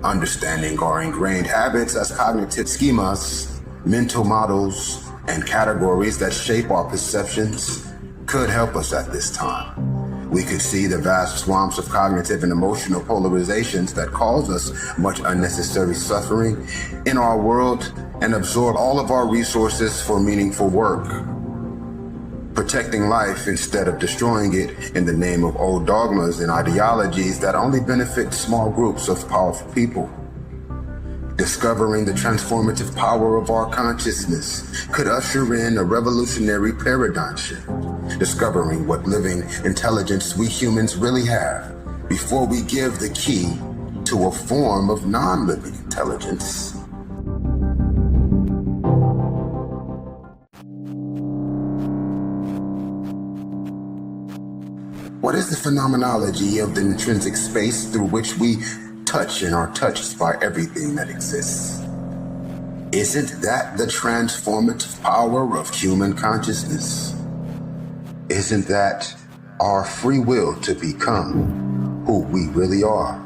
Understanding our ingrained habits as cognitive schemas, mental models, and categories that shape our perceptions could help us at this time. We could see the vast swamps of cognitive and emotional polarizations that cause us much unnecessary suffering in our world and absorb all of our resources for meaningful work. Protecting life instead of destroying it in the name of old dogmas and ideologies that only benefit small groups of powerful people. Discovering the transformative power of our consciousness could usher in a revolutionary paradigm shift, discovering what living intelligence we humans really have before we give the key to a form of non-living intelligence. What is the phenomenology of the intrinsic space through which we touch and are touched by everything that exists? Isn't that the transformative power of human consciousness? Isn't that our free will to become who we really are?